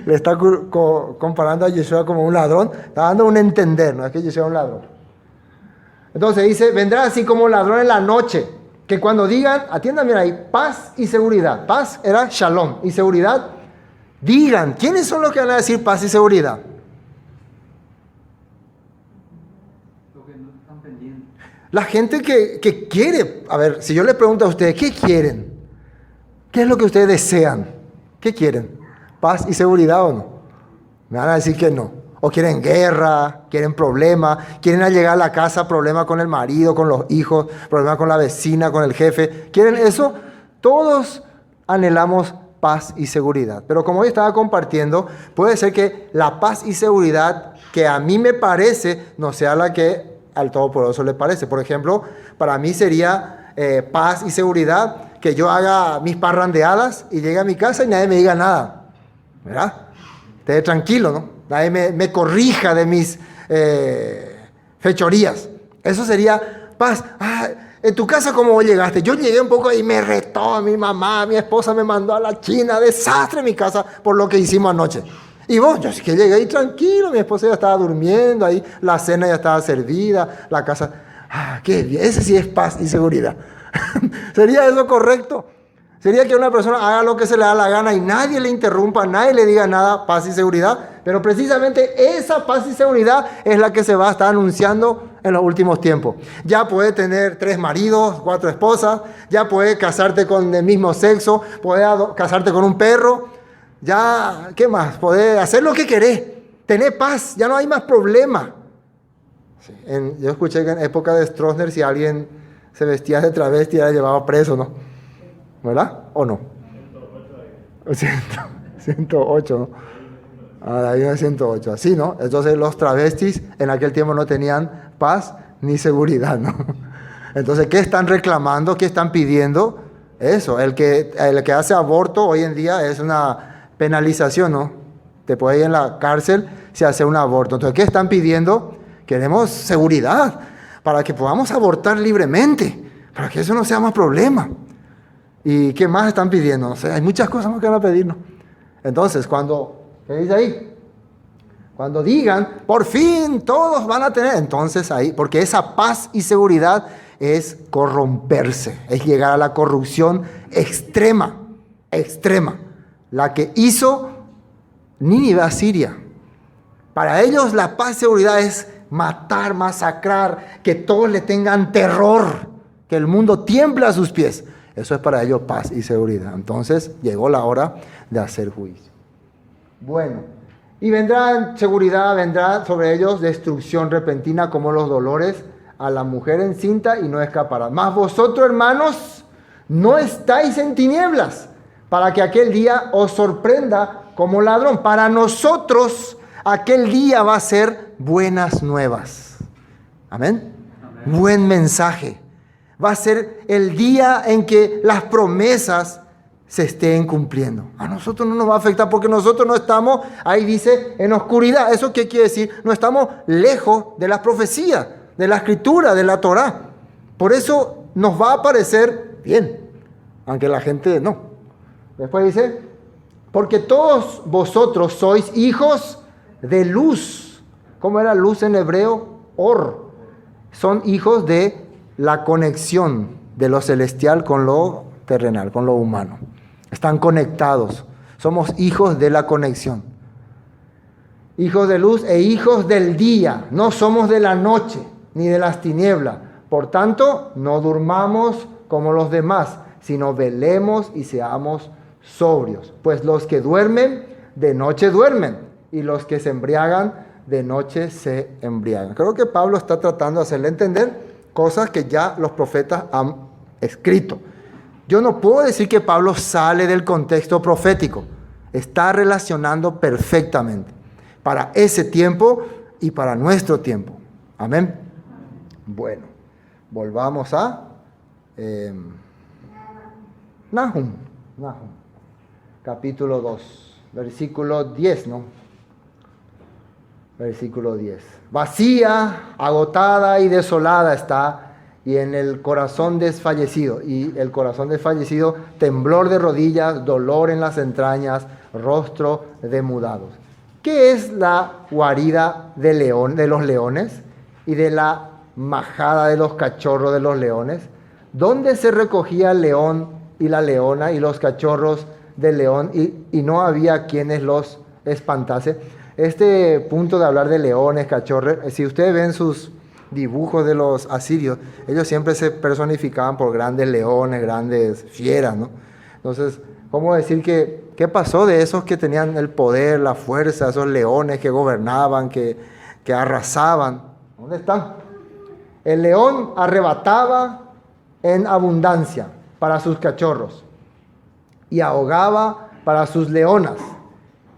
le está comparando a Yeshua como un ladrón. Está dando un entender, no es que Yeshua es un ladrón. Entonces dice, vendrá así como un ladrón en la noche, que cuando digan, atiendan bien ahí, paz y seguridad. Paz era shalom y seguridad. Digan, ¿quiénes son los que van a decir paz y seguridad? La gente que quiere. A ver, si yo le pregunto a ustedes, ¿qué quieren? ¿Qué es lo que ustedes desean? ¿Qué quieren? ¿Paz y seguridad o no? Me van a decir que no. O quieren guerra, quieren problemas, quieren al llegar a la casa problemas con el marido, con los hijos, problemas con la vecina, con el jefe. ¿Quieren eso? Todos anhelamos paz y seguridad. Pero como hoy estaba compartiendo, puede ser que la paz y seguridad que a mí me parece no sea la que al Todopoderoso le parece. Por ejemplo, para mí sería paz y seguridad que yo haga mis parrandeadas y llegue a mi casa y nadie me diga nada, ¿verdad? Esté tranquilo, ¿no? Nadie me corrija de mis fechorías. Eso sería paz. En tu casa, ¿cómo llegaste? Yo llegué un poco y me retó a mi mamá, mi esposa me mandó a la China, desastre en mi casa por lo que hicimos anoche. Y vos, yo sí que llegué ahí tranquilo, mi esposa ya estaba durmiendo ahí, la cena ya estaba servida, la casa. Qué bien, ese sí es paz y seguridad. ¿Sería eso correcto? Sería que una persona haga lo que se le da la gana y nadie le interrumpa, nadie le diga nada, paz y seguridad. Pero precisamente esa paz y seguridad es la que se va a estar anunciando en los últimos tiempos. Ya puedes tener 3 maridos, 4 esposas, ya puedes casarte con el mismo sexo, puedes casarte con un perro, ya, ¿qué más? Podés hacer lo que querés, tener paz, ya no hay más problema. Sí, yo escuché que en época de Stroessner, si alguien se vestía de travesti, era llevado preso, ¿no? ¿Verdad? ¿O no? 108, ¿no? Ahí en 108, así, ¿no? Entonces los travestis en aquel tiempo no tenían paz ni seguridad, ¿no? Entonces, ¿qué están reclamando? ¿Qué están pidiendo? Eso, el que hace aborto hoy en día es una penalización, ¿no? Te puede ir en la cárcel si hace un aborto. Entonces, ¿qué están pidiendo? Queremos seguridad para que podamos abortar libremente, para que eso no sea más problema. ¿Y qué más están pidiendo? No sé, hay muchas cosas más que van a pedirnos. Entonces, ¿qué dice ahí? Cuando digan, por fin todos van a tener, entonces ahí, porque esa paz y seguridad es corromperse, es llegar a la corrupción extrema, la que hizo Nínive a Siria. Para ellos la paz y seguridad es matar, masacrar, que todos le tengan terror, que el mundo tiemble a sus pies. Eso es para ellos paz y seguridad. Entonces llegó la hora de hacer juicio. Bueno, y vendrá seguridad, vendrá sobre ellos destrucción repentina como los dolores a la mujer encinta y no escapará. Mas vosotros, hermanos, no estáis en tinieblas, para que aquel día os sorprenda como ladrón. Para nosotros aquel día va a ser buenas nuevas. Amén. Amén. Buen mensaje. Va a ser el día en que las promesas se estén cumpliendo. A nosotros no nos va a afectar porque nosotros no estamos, ahí dice, en oscuridad. ¿Eso qué quiere decir? No estamos lejos de las profecías, de la escritura, de la Torá. Por eso nos va a parecer bien, aunque la gente no. Después dice, porque todos vosotros sois hijos de luz. ¿Cómo era luz en hebreo? Or. Son hijos de la conexión de lo celestial con lo terrenal, con lo humano. Están conectados. Somos hijos de la conexión. Hijos de luz e hijos del día. No somos de la noche ni de las tinieblas. Por tanto, no durmamos como los demás, sino velemos y seamos sobrios. Pues los que duermen, de noche duermen. Y los que se embriagan, de noche se embriagan. Creo que Pablo está tratando de hacerle entender cosas que ya los profetas han escrito. Yo no puedo decir que Pablo sale del contexto profético. Está relacionando perfectamente para ese tiempo y para nuestro tiempo. Amén. Bueno. Volvamos a Nahum, capítulo 2, versículo 10, ¿no? Versículo 10. Vacía, agotada y desolada está, y en el corazón desfallecido. Y el corazón desfallecido, temblor de rodillas, dolor en las entrañas, rostro demudados. ¿Qué es la guarida de los leones y de la majada de los cachorros de los leones? ¿Dónde se recogía el león y la leona y los cachorros del león y no había quienes los espantase? Este punto de hablar de leones, cachorros, si ustedes ven sus dibujos de los asirios, ellos siempre se personificaban por grandes leones, grandes fieras, ¿no? Entonces, ¿cómo decir qué pasó de esos que tenían el poder, la fuerza, esos leones que gobernaban, que arrasaban? ¿Dónde están? El león arrebataba en abundancia para sus cachorros y ahogaba para sus leonas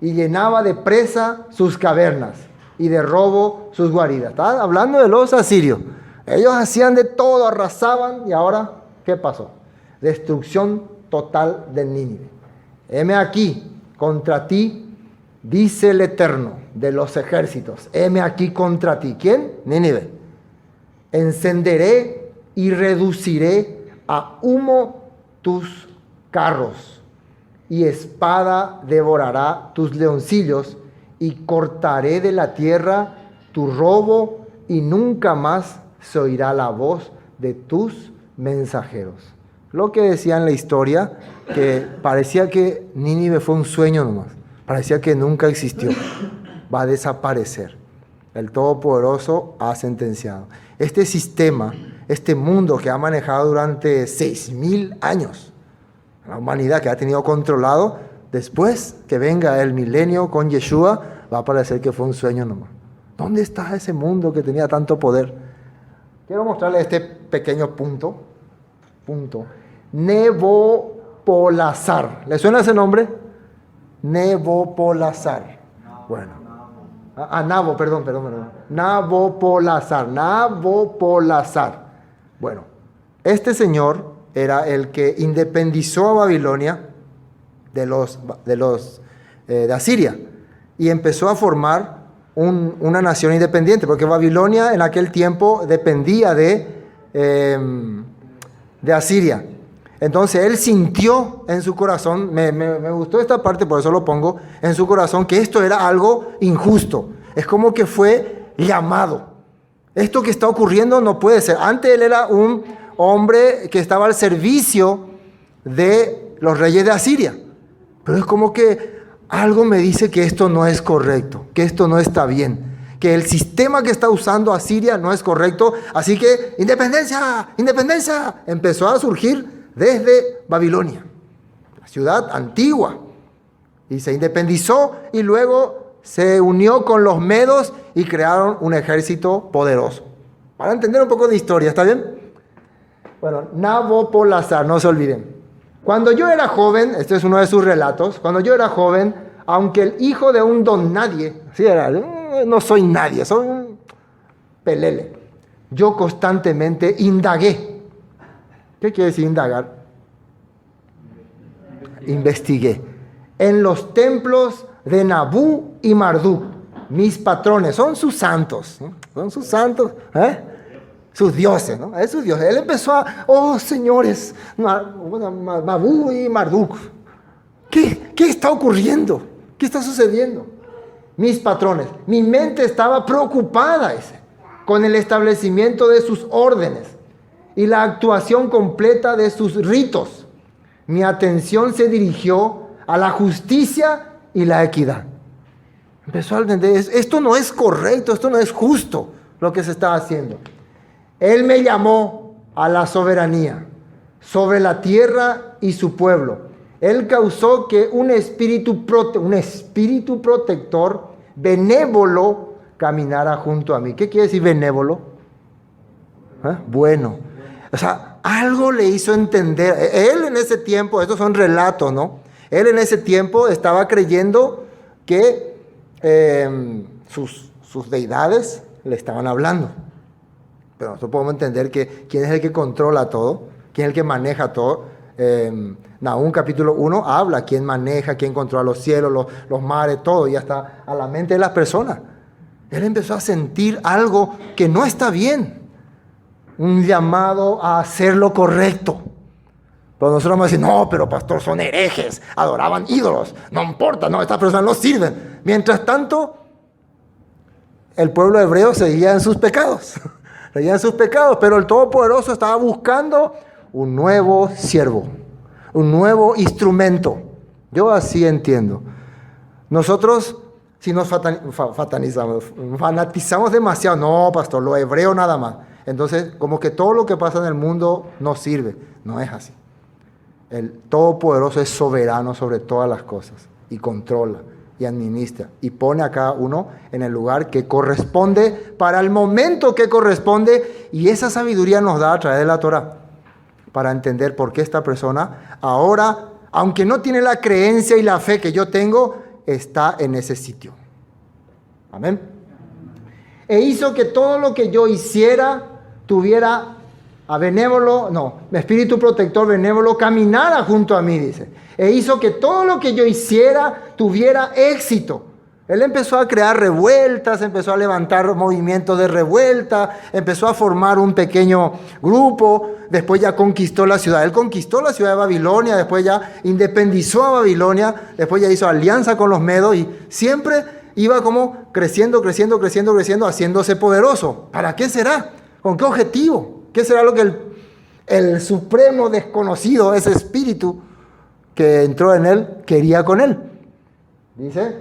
y llenaba de presa sus cavernas y de robo sus guaridas. Está hablando de los asirios. Ellos hacían de todo, arrasaban, y ahora, ¿qué pasó? Destrucción total de Nínive. Heme aquí contra ti, dice el Eterno de los ejércitos. Heme aquí contra ti. ¿Quién? Nínive. Encenderé y reduciré a humo tus carros, y espada devorará tus leoncillos, y cortaré de la tierra tu robo, y nunca más se oirá la voz de tus mensajeros. Lo que decía en la historia, que parecía que Nínive fue un sueño nomás, parecía que nunca existió, va a desaparecer. El Todopoderoso ha sentenciado. Este sistema, este mundo que ha manejado durante 6.000 años, la humanidad que ha tenido controlado, después que venga el milenio con Yeshua, va a parecer que fue un sueño nomás. ¿Dónde está ese mundo que tenía tanto poder? Quiero mostrarle este pequeño punto. Nebopolassar. ¿Le suena ese nombre? Nebopolassar. Bueno. Perdón. Nabopolassar. Bueno, este señor era el que independizó a Babilonia de Asiria y empezó a formar una nación independiente, porque Babilonia en aquel tiempo dependía de Asiria. Entonces él sintió en su corazón, me gustó esta parte, por eso lo pongo, en su corazón, que esto era algo injusto. Es como que fue llamado. Esto que está ocurriendo no puede ser. Antes él era un hombre que estaba al servicio de los reyes de Asiria. Pero es como que algo me dice que esto no es correcto, que esto no está bien, que el sistema que está usando Asiria no es correcto. Así que independencia, empezó a surgir desde Babilonia, la ciudad antigua, y se independizó y luego se unió con los medos y crearon un ejército poderoso. Para entender un poco de historia, ¿está bien? Bueno, Nabopolassar, no se olviden. Cuando yo era joven, este es uno de sus relatos, cuando yo era joven, aunque el hijo de un don nadie, así era, no soy nadie, soy un pelele, yo constantemente indagué. ¿Qué quiere decir indagar? Investigué. En los templos de Nabú y Marduk, mis patrones, son sus santos, ¿no? Son sus santos, sus dioses, ¿no? Es sus dioses. Él empezó oh señores, Nabú y Marduk, ¿qué está ocurriendo? ¿Qué está sucediendo? Mis patrones, mi mente estaba preocupada con el establecimiento de sus órdenes y la actuación completa de sus ritos. Mi atención se dirigió a la justicia y la equidad. Empezó a entender, esto no es correcto, esto no es justo lo que se está haciendo. Él me llamó a la soberanía sobre la tierra y su pueblo. Él causó que un espíritu protector benévolo caminara junto a mí. ¿Qué quiere decir benévolo? Bueno. O sea, algo le hizo entender. Él en ese tiempo, estos son relatos, ¿no? Él en ese tiempo estaba creyendo que sus deidades le estaban hablando. pero nosotros podemos entender que quién es el que controla todo, quién es el que maneja todo. Nahum capítulo 1 habla quién maneja, quién controla los cielos, los mares, todo, y hasta a la mente de las personas. Él empezó a sentir algo que no está bien, un llamado a hacer lo correcto. Pero nosotros vamos a decir, no, pero pastor, son herejes, adoraban ídolos, no importa, no, estas personas no sirven. Mientras tanto, el pueblo hebreo seguía en sus pecados, pero el Todopoderoso estaba buscando un nuevo siervo, un nuevo instrumento. Yo así entiendo. Nosotros, si nos fanatizamos demasiado, no, pastor, lo hebreo nada más. Entonces, como que todo lo que pasa en el mundo no sirve. No es así. El Todopoderoso es soberano sobre todas las cosas y controla y administra y pone a cada uno en el lugar que corresponde para el momento que corresponde, y esa sabiduría nos da a través de la Torah para entender por qué esta persona ahora, aunque no tiene la creencia y la fe que yo tengo, está en ese sitio. Amén. E hizo que todo lo que yo hiciera tuviera espíritu protector benévolo caminara junto a mí, dice. E hizo que todo lo que yo hiciera tuviera éxito. Él empezó a crear revueltas, empezó a levantar movimientos de revuelta, empezó a formar un pequeño grupo, después ya conquistó la ciudad. Él conquistó la ciudad de Babilonia, después ya independizó a Babilonia, después ya hizo alianza con los medos y siempre iba como creciendo, haciéndose poderoso. ¿Para qué será? ¿Con qué objetivo? ¿Qué será lo que el supremo desconocido, ese espíritu que entró en él, quería con él? Dice,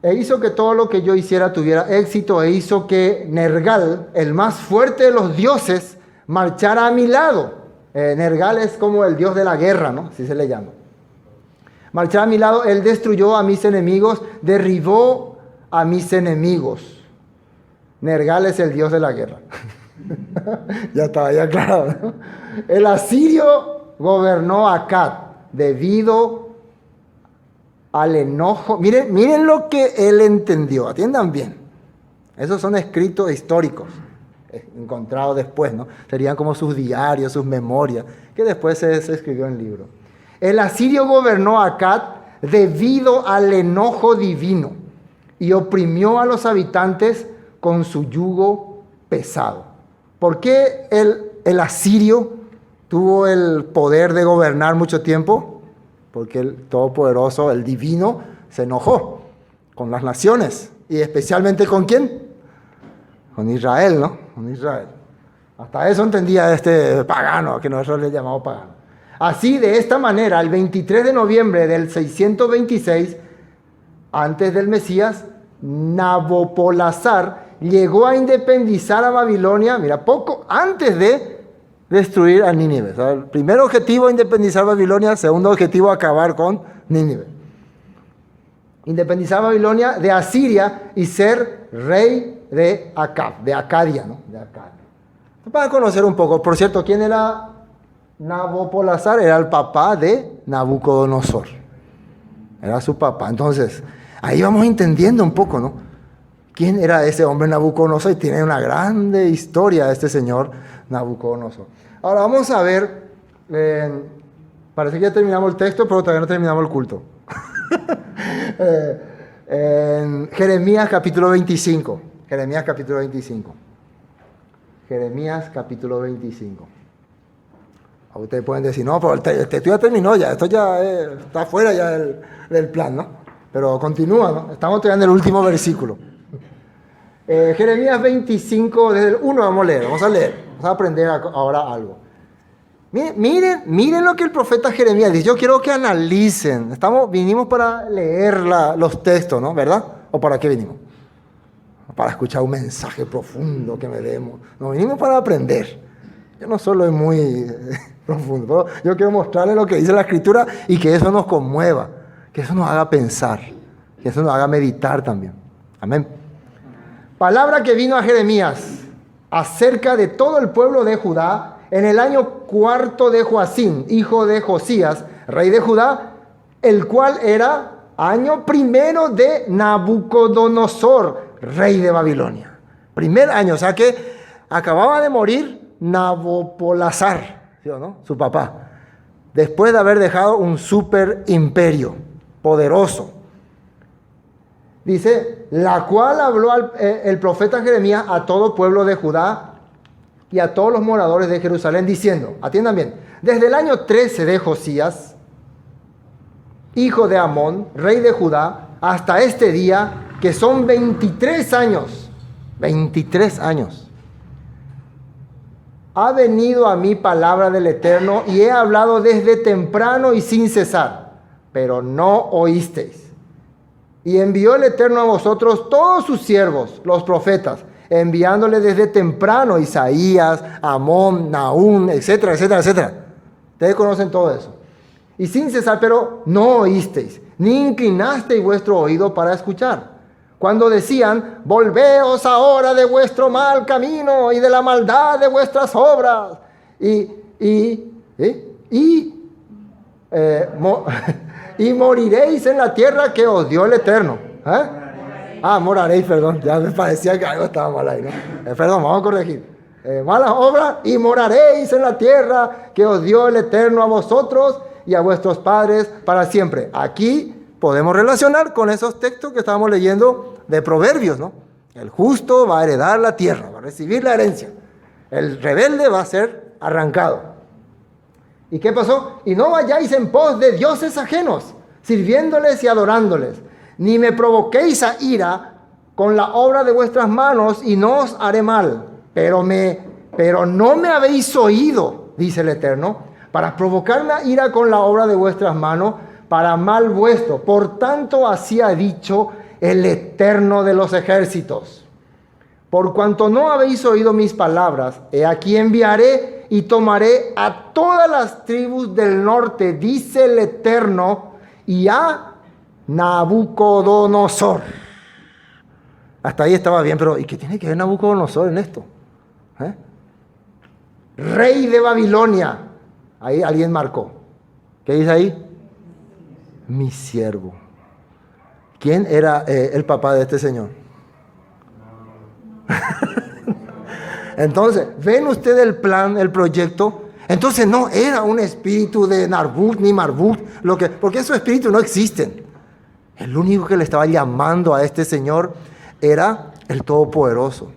e hizo que todo lo que yo hiciera tuviera éxito, e hizo que Nergal, el más fuerte de los dioses, marchara a mi lado. Nergal es como el dios de la guerra, ¿no? Así se le llama. Marchara a mi lado, él destruyó a mis enemigos, derribó a mis enemigos. Nergal es el dios de la guerra. Ya estaba ya claro, ¿no? El asirio gobernó a Akkad debido al enojo. Miren lo que él entendió, atiendan bien. Esos son escritos históricos, encontrados después, ¿no? Serían como sus diarios, sus memorias, que después se escribió en libro. El asirio gobernó a Akkad debido al enojo divino y oprimió a los habitantes con su yugo pesado. ¿Por qué el asirio tuvo el poder de gobernar mucho tiempo? Porque el Todopoderoso, el Divino, se enojó con las naciones. ¿Y especialmente con quién? Con Israel, ¿no? Con Israel. Hasta eso entendía este pagano, que nosotros le llamamos pagano. Así, de esta manera, el 23 de noviembre del 626, antes del Mesías, Nabopolassar llegó a independizar a Babilonia, poco antes de destruir a Nínive. O sea, el primer objetivo, independizar Babilonia. El segundo objetivo, acabar con Nínive. Independizar Babilonia de Asiria y ser rey de Akkad, de Acadia, ¿no? De Akkad. Para conocer un poco, por cierto, ¿quién era Nabopolassar? Era el papá de Nabucodonosor. Era su papá. Entonces, ahí vamos entendiendo un poco, ¿no? ¿Quién era ese hombre Nabucodonosor? Y tiene una grande historia este señor Nabucodonosor. Ahora vamos a ver, parece que ya terminamos el texto, pero todavía no terminamos el culto. En Jeremías capítulo 25. Jeremías capítulo 25. Jeremías capítulo 25. Ustedes pueden decir, no, pero el texto ya terminó, ya, esto ya está fuera ya del plan, ¿no? Pero continúa, ¿no? Estamos todavía en el último versículo. Jeremías 25, desde el 1 vamos a leer, vamos a aprender ahora algo. Miren lo que el profeta Jeremías dice. Yo quiero que analicen. Vinimos para leer los textos, ¿no? ¿Verdad? ¿O para qué vinimos? Para escuchar un mensaje profundo que me demos. No, vinimos para aprender. Yo no solo es muy profundo, pero yo quiero mostrarles lo que dice la Escritura y que eso nos conmueva, que eso nos haga pensar, que eso nos haga meditar también. Amén. Palabra que vino a Jeremías acerca de todo el pueblo de Judá en el año 4 de Joacim, hijo de Josías, rey de Judá, el cual era año 1 de Nabucodonosor, rey de Babilonia. Primer año, o sea que acababa de morir Nabopolassar, ¿sí o no? Su papá, después de haber dejado un super imperio poderoso. Dice, la cual habló el profeta Jeremías a todo pueblo de Judá y a todos los moradores de Jerusalén, diciendo, atiendan bien, desde el año 13 de Josías, hijo de Amón, rey de Judá, hasta este día, que son 23 años, ha venido a mí palabra del Eterno y he hablado desde temprano y sin cesar, pero no oísteis. Y envió el Eterno a vosotros todos sus siervos, los profetas, enviándole desde temprano Isaías, Amón, Nahum, etcétera, etcétera, etcétera. Ustedes conocen todo eso. Y sin cesar, pero no oísteis, ni inclinasteis vuestro oído para escuchar. Cuando decían, volveos ahora de vuestro mal camino y de la maldad de vuestras obras. Y moriréis en la tierra que os dio el Eterno. Moraréis, perdón. Ya me parecía que algo estaba mal ahí, ¿no? Perdón, vamos a corregir. Malas obras, y moraréis en la tierra que os dio el Eterno a vosotros y a vuestros padres para siempre. Aquí podemos relacionar con esos textos que estábamos leyendo de Proverbios, ¿no? El justo va a heredar la tierra, va a recibir la herencia. El rebelde va a ser arrancado. ¿Y qué pasó? Y no vayáis en pos de dioses ajenos, sirviéndoles y adorándoles, ni me provoquéis a ira con la obra de vuestras manos, y no os haré mal. Pero no me habéis oído, dice el Eterno, para provocarme a ira con la obra de vuestras manos, para mal vuestro. Por tanto, así ha dicho el Eterno de los ejércitos. Por cuanto no habéis oído mis palabras, he aquí enviaré y tomaré a todas las tribus del norte, dice el Eterno, y a Nabucodonosor. Hasta ahí estaba bien, pero ¿y qué tiene que ver Nabucodonosor en esto? Rey de Babilonia. Ahí alguien marcó. ¿Qué dice ahí? Mi siervo. ¿Quién era el papá de este señor? Entonces, ¿ven ustedes el plan, el proyecto? Entonces no era un espíritu de Narbuk ni Marbuk, porque esos espíritus no existen. El único que le estaba llamando a este señor era el Todopoderoso.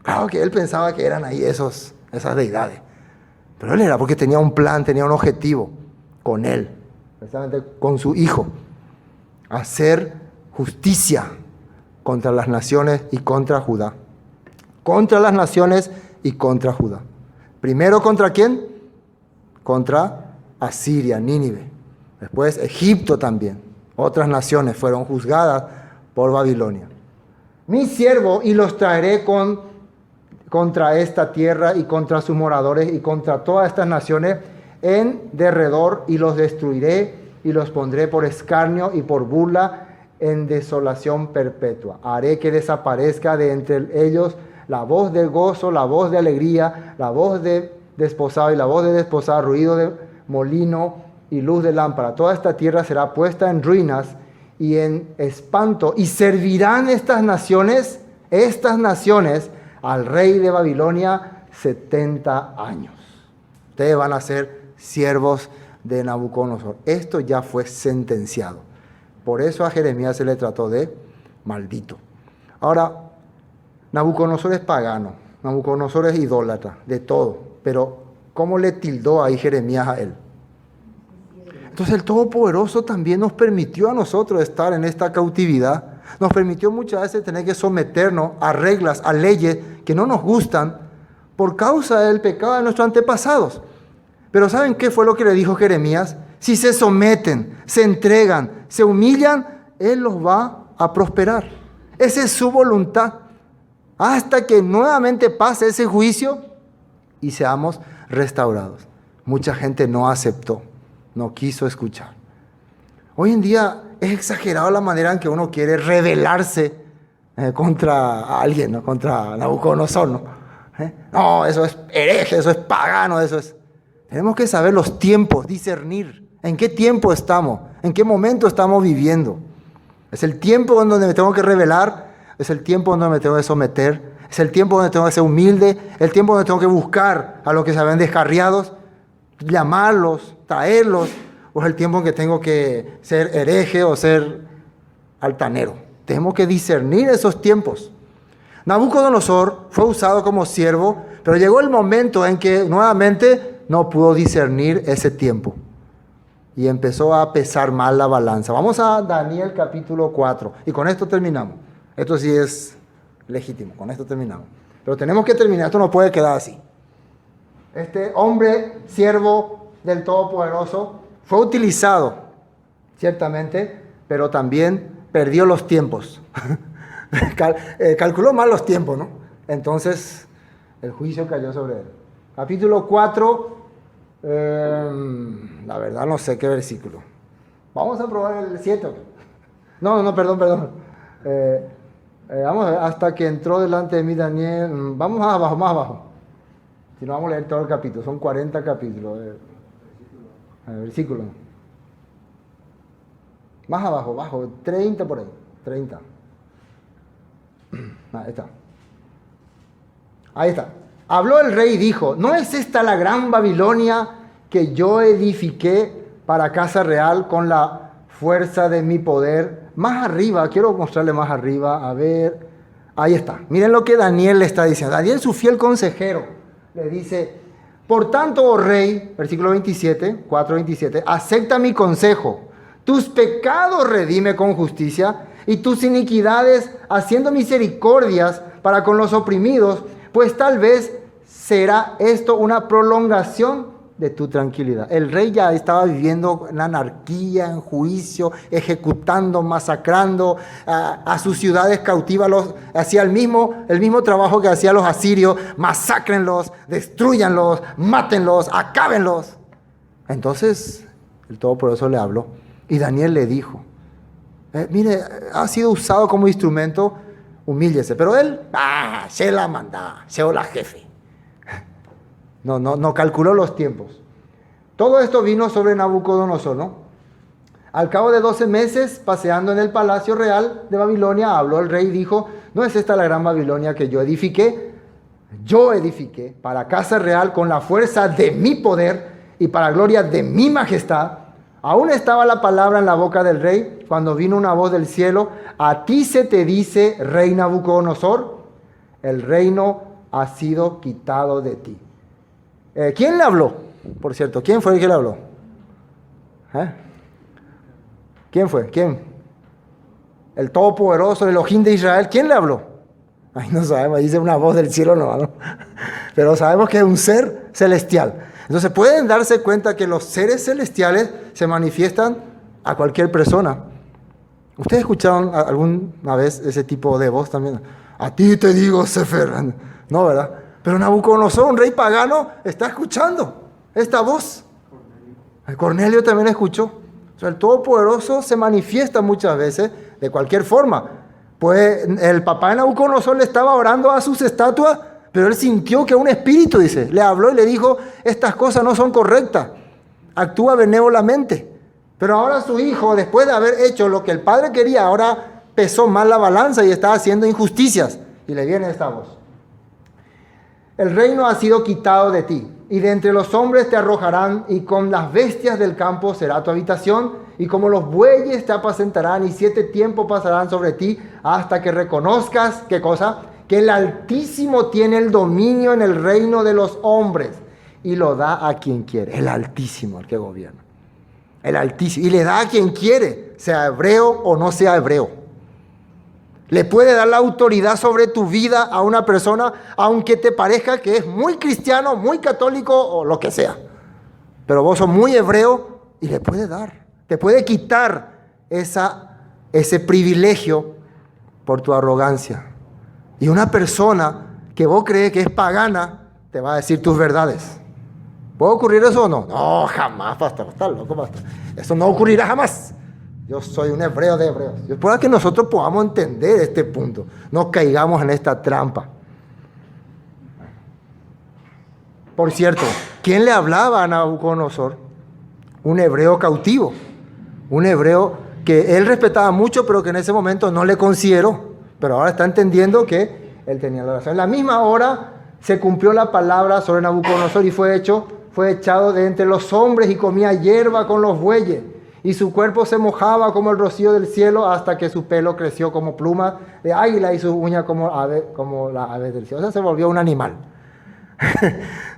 Claro que él pensaba que eran ahí esas deidades. Pero él era porque tenía un plan, tenía un objetivo con él, precisamente con su hijo. Hacer justicia contra las naciones y contra Judá. Contra las naciones y contra Judá. Primero, ¿contra quién? Contra Asiria, Nínive. Después Egipto también. Otras naciones fueron juzgadas por Babilonia. Mi siervo, y los traeré contra esta tierra y contra sus moradores y contra todas estas naciones en derredor, y los destruiré y los pondré por escarnio y por burla en desolación perpetua. Haré que desaparezca de entre ellos la voz del gozo, la voz de alegría, la voz de desposado y la voz de desposada, ruido de molino y luz de lámpara. Toda esta tierra será puesta en ruinas y en espanto, y servirán estas naciones al rey de Babilonia 70 años. Ustedes van a ser siervos de Nabucodonosor. Esto ya fue sentenciado. Por eso a Jeremías se le trató de maldito. Ahora, Nabucodonosor es pagano, Nabucodonosor es idólatra, de todo. Pero, ¿cómo le tildó ahí Jeremías a él? Entonces el Todopoderoso también nos permitió a nosotros estar en esta cautividad. Nos permitió muchas veces tener que someternos a reglas, a leyes que no nos gustan por causa del pecado de nuestros antepasados. Pero ¿saben qué fue lo que le dijo Jeremías? Si se someten, se entregan, se humillan, Él los va a prosperar. Esa es su voluntad. Hasta que nuevamente pase ese juicio y seamos restaurados. Mucha gente no aceptó, no quiso escuchar. Hoy en día es exagerado la manera en que uno quiere rebelarse contra alguien, ¿no? Contra Nabucodonosor, ¿no? No, eso es hereje, eso es pagano, eso es... Tenemos que saber los tiempos, discernir en qué tiempo estamos, en qué momento estamos viviendo. Es el tiempo en donde me tengo que rebelar, es el tiempo en donde me tengo que someter, Es el tiempo donde tengo que ser humilde, el tiempo donde tengo que buscar a los que se ven descarriados, llamarlos, traerlos, o es el tiempo en que tengo que ser hereje o ser altanero. Tenemos que discernir esos tiempos. Nabucodonosor fue usado como siervo, pero llegó el momento en que nuevamente no pudo discernir ese tiempo. Y empezó a pesar mal la balanza. Vamos a Daniel capítulo 4. Y con esto terminamos. Esto sí es legítimo. Con esto terminamos. Pero tenemos que terminar. Esto no puede quedar así. Este hombre, siervo del Todopoderoso, fue utilizado, ciertamente, pero también perdió los tiempos. Calculó mal los tiempos, ¿no? Entonces, el juicio cayó sobre él. Capítulo 4, la verdad no sé qué versículo. Vamos a probar el 7. No, perdón. Vamos a ver, hasta que entró delante de mí Daniel. Vamos más abajo. Si no, vamos a leer todo el capítulo. Son 40 capítulos. Versículo. Más abajo, 30 por ahí. 30. Ahí está. Habló el rey y dijo: ¿no es esta la gran Babilonia que yo edifiqué para casa real con la fuerza de mi poder? Más arriba, quiero mostrarle más arriba, a ver, ahí está. Miren lo que Daniel le está diciendo. Daniel, su fiel consejero, le dice: por tanto, oh rey, versículo 27, 4:27, acepta mi consejo, tus pecados redime con justicia y tus iniquidades haciendo misericordias para con los oprimidos, pues tal vez será esto una prolongación de tu tranquilidad. El rey ya estaba viviendo en anarquía, en juicio, ejecutando, masacrando a sus ciudades cautivas. Hacía el mismo trabajo que hacían los asirios: masacrenlos, destruyanlos, mátenlos, acábenlos. Entonces el Todopoderoso le habló y Daniel le dijo: mire, ha sido usado como instrumento, humíllese. Pero él, se la manda, se la jefe. No calculó los tiempos. Todo esto vino sobre Nabucodonosor, ¿no? Al cabo de 12 meses, paseando en el palacio real de Babilonia, habló el rey y dijo: ¿no es esta la gran Babilonia que yo edifiqué? Yo edifiqué para casa real con la fuerza de mi poder y para gloria de mi majestad. Aún estaba la palabra en la boca del rey cuando vino una voz del cielo: a ti se te dice, rey Nabucodonosor, el reino ha sido quitado de ti. ¿Quién le habló? Por cierto, ¿quién fue el que le habló? ¿Quién fue? ¿Quién? El Todopoderoso, el Elohim de Israel. ¿Quién le habló? Ay, no sabemos, dice una voz del cielo, no. Pero sabemos que es un ser celestial. Entonces pueden darse cuenta que los seres celestiales se manifiestan a cualquier persona. ¿Ustedes escucharon alguna vez ese tipo de voz también? A ti te digo, Sefer. No, ¿verdad? Pero Nabucodonosor, un rey pagano, está escuchando esta voz. Cornelio también escuchó. O sea, el Todopoderoso se manifiesta muchas veces de cualquier forma. Pues el papá de Nabucodonosor le estaba orando a sus estatuas, pero él sintió que un espíritu, dice, le habló y le dijo: estas cosas no son correctas, actúa benévolamente. Pero ahora su hijo, después de haber hecho lo que el padre quería, ahora pesó mal la balanza y está haciendo injusticias. Y le viene esta voz: el reino ha sido quitado de ti, y de entre los hombres te arrojarán, y con las bestias del campo será tu habitación, y como los bueyes te apacentarán, y 7 tiempos pasarán sobre ti, hasta que reconozcas, ¿qué cosa? Que el Altísimo tiene el dominio en el reino de los hombres, y lo da a quien quiere. El Altísimo, el que gobierna. El Altísimo. Y le da a quien quiere, sea hebreo o no sea hebreo. Le puede dar la autoridad sobre tu vida a una persona, aunque te parezca que es muy cristiano, muy católico o lo que sea. Pero vos sos muy hebreo y le puede dar. Te puede quitar ese privilegio por tu arrogancia. Y una persona que vos crees que es pagana te va a decir tus verdades. ¿Puede ocurrir eso o no? No, jamás, pastor. Está loco, pastor. Eso no ocurrirá jamás. Yo soy un hebreo de hebreos. Para que nosotros podamos entender este punto, no caigamos en esta trampa. Por cierto, ¿quién le hablaba a Nabucodonosor? Un hebreo cautivo. Un hebreo que él respetaba mucho, pero que en ese momento no le consideró. Pero ahora está entendiendo que él tenía la razón. En la misma hora se cumplió la palabra sobre Nabucodonosor y fue echado de entre los hombres y comía hierba con los bueyes. Y su cuerpo se mojaba como el rocío del cielo hasta que su pelo creció como pluma de águila y sus uñas como las aves del cielo. O sea, se volvió un animal.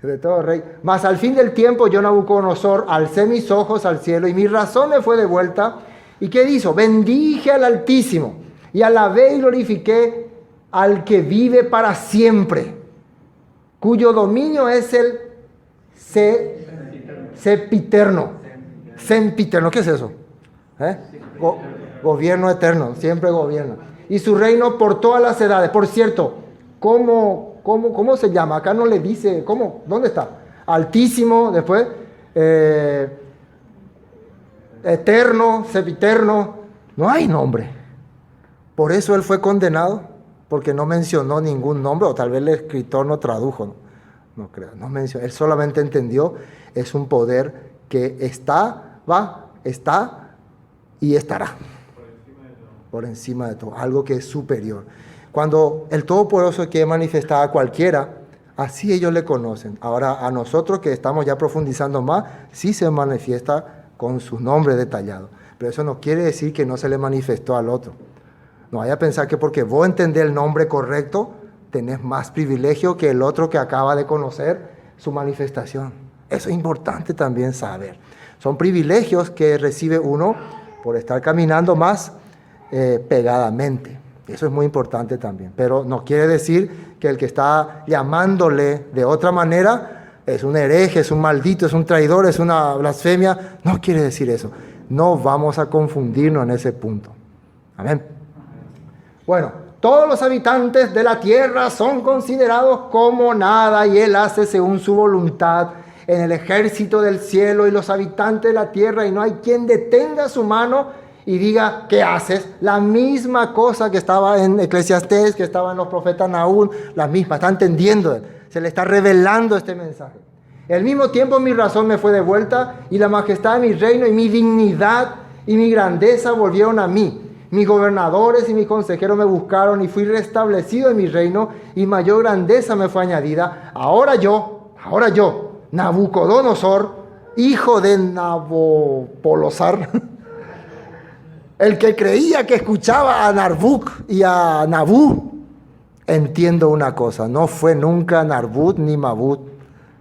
De todo rey. Mas al fin del tiempo yo, Nabucodonosor, alcé mis ojos al cielo y mi razón me fue devuelta. ¿Y qué hizo? Bendije al Altísimo y alabé y glorifiqué al que vive para siempre, cuyo dominio es el sempiterno. Sempiterno, ¿qué es eso? Gobierno eterno, siempre gobierna. Y su reino por todas las edades. Por cierto, ¿cómo se llama? Acá no le dice, ¿cómo? ¿Dónde está? Altísimo, después, eterno, sempiterno. No hay nombre. Por eso él fue condenado, porque no mencionó ningún nombre, o tal vez el escritor no tradujo. No creo, no mencionó. Él solamente entendió, es un poder que está y estará. Por encima de todo. Algo que es superior. Cuando el Todopoderoso quiere manifestar a cualquiera, así ellos le conocen. Ahora a nosotros que estamos ya profundizando más, sí se manifiesta con su nombre detallado. Pero eso no quiere decir que no se le manifestó al otro. No vaya a pensar que porque vos entendés el nombre correcto, tenés más privilegio que el otro que acaba de conocer su manifestación. Eso es importante también saber. Son privilegios que recibe uno por estar caminando más pegadamente. Eso es muy importante también. Pero no quiere decir que el que está llamándole de otra manera es un hereje, es un maldito, es un traidor, es una blasfemia. No quiere decir eso. No vamos a confundirnos en ese punto. Amén. Bueno, todos los habitantes de la tierra son considerados como nada y Él hace según su voluntad en el ejército del cielo y los habitantes de la tierra, y no hay quien detenga su mano y diga, ¿qué haces? La misma cosa que estaba en Eclesiastés, que estaba en los profetas Nahum, la misma, está entendiendo, se le está revelando este mensaje. Al mismo tiempo mi razón me fue devuelta y la majestad de mi reino y mi dignidad y mi grandeza volvieron a mí. Mis gobernadores y mis consejeros me buscaron y fui restablecido en mi reino y mayor grandeza me fue añadida. Ahora yo, Nabucodonosor, hijo de Nabopolosar, el que creía que escuchaba a Narbuk y a Nabú, entiendo una cosa, no fue nunca Narbut ni Mabut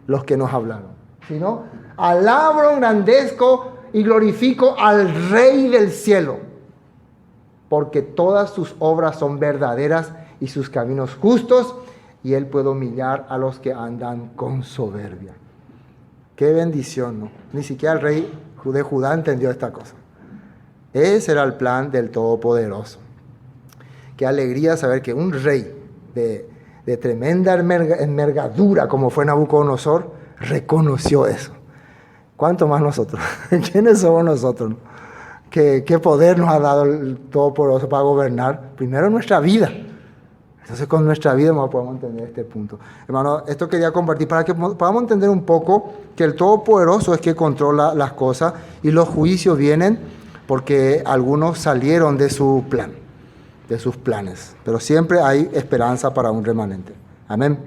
los que nos hablaron, sino alabro, engrandezco y glorifico al Rey del cielo, porque todas sus obras son verdaderas y sus caminos justos, y Él puede humillar a los que andan con soberbia. Qué bendición, ¿no? Ni siquiera el rey de Judá entendió esta cosa. Ese era el plan del Todopoderoso. Qué alegría saber que un rey de tremenda envergadura como fue Nabucodonosor reconoció eso. ¿Cuánto más nosotros? ¿Quiénes somos nosotros? ¿Qué poder nos ha dado el Todopoderoso para gobernar? Primero nuestra vida. Entonces con nuestra vida no podemos entender este punto. Hermano, esto quería compartir para que podamos entender un poco que el Todopoderoso es que controla las cosas y los juicios vienen porque algunos salieron de su plan, de sus planes. Pero siempre hay esperanza para un remanente. Amén.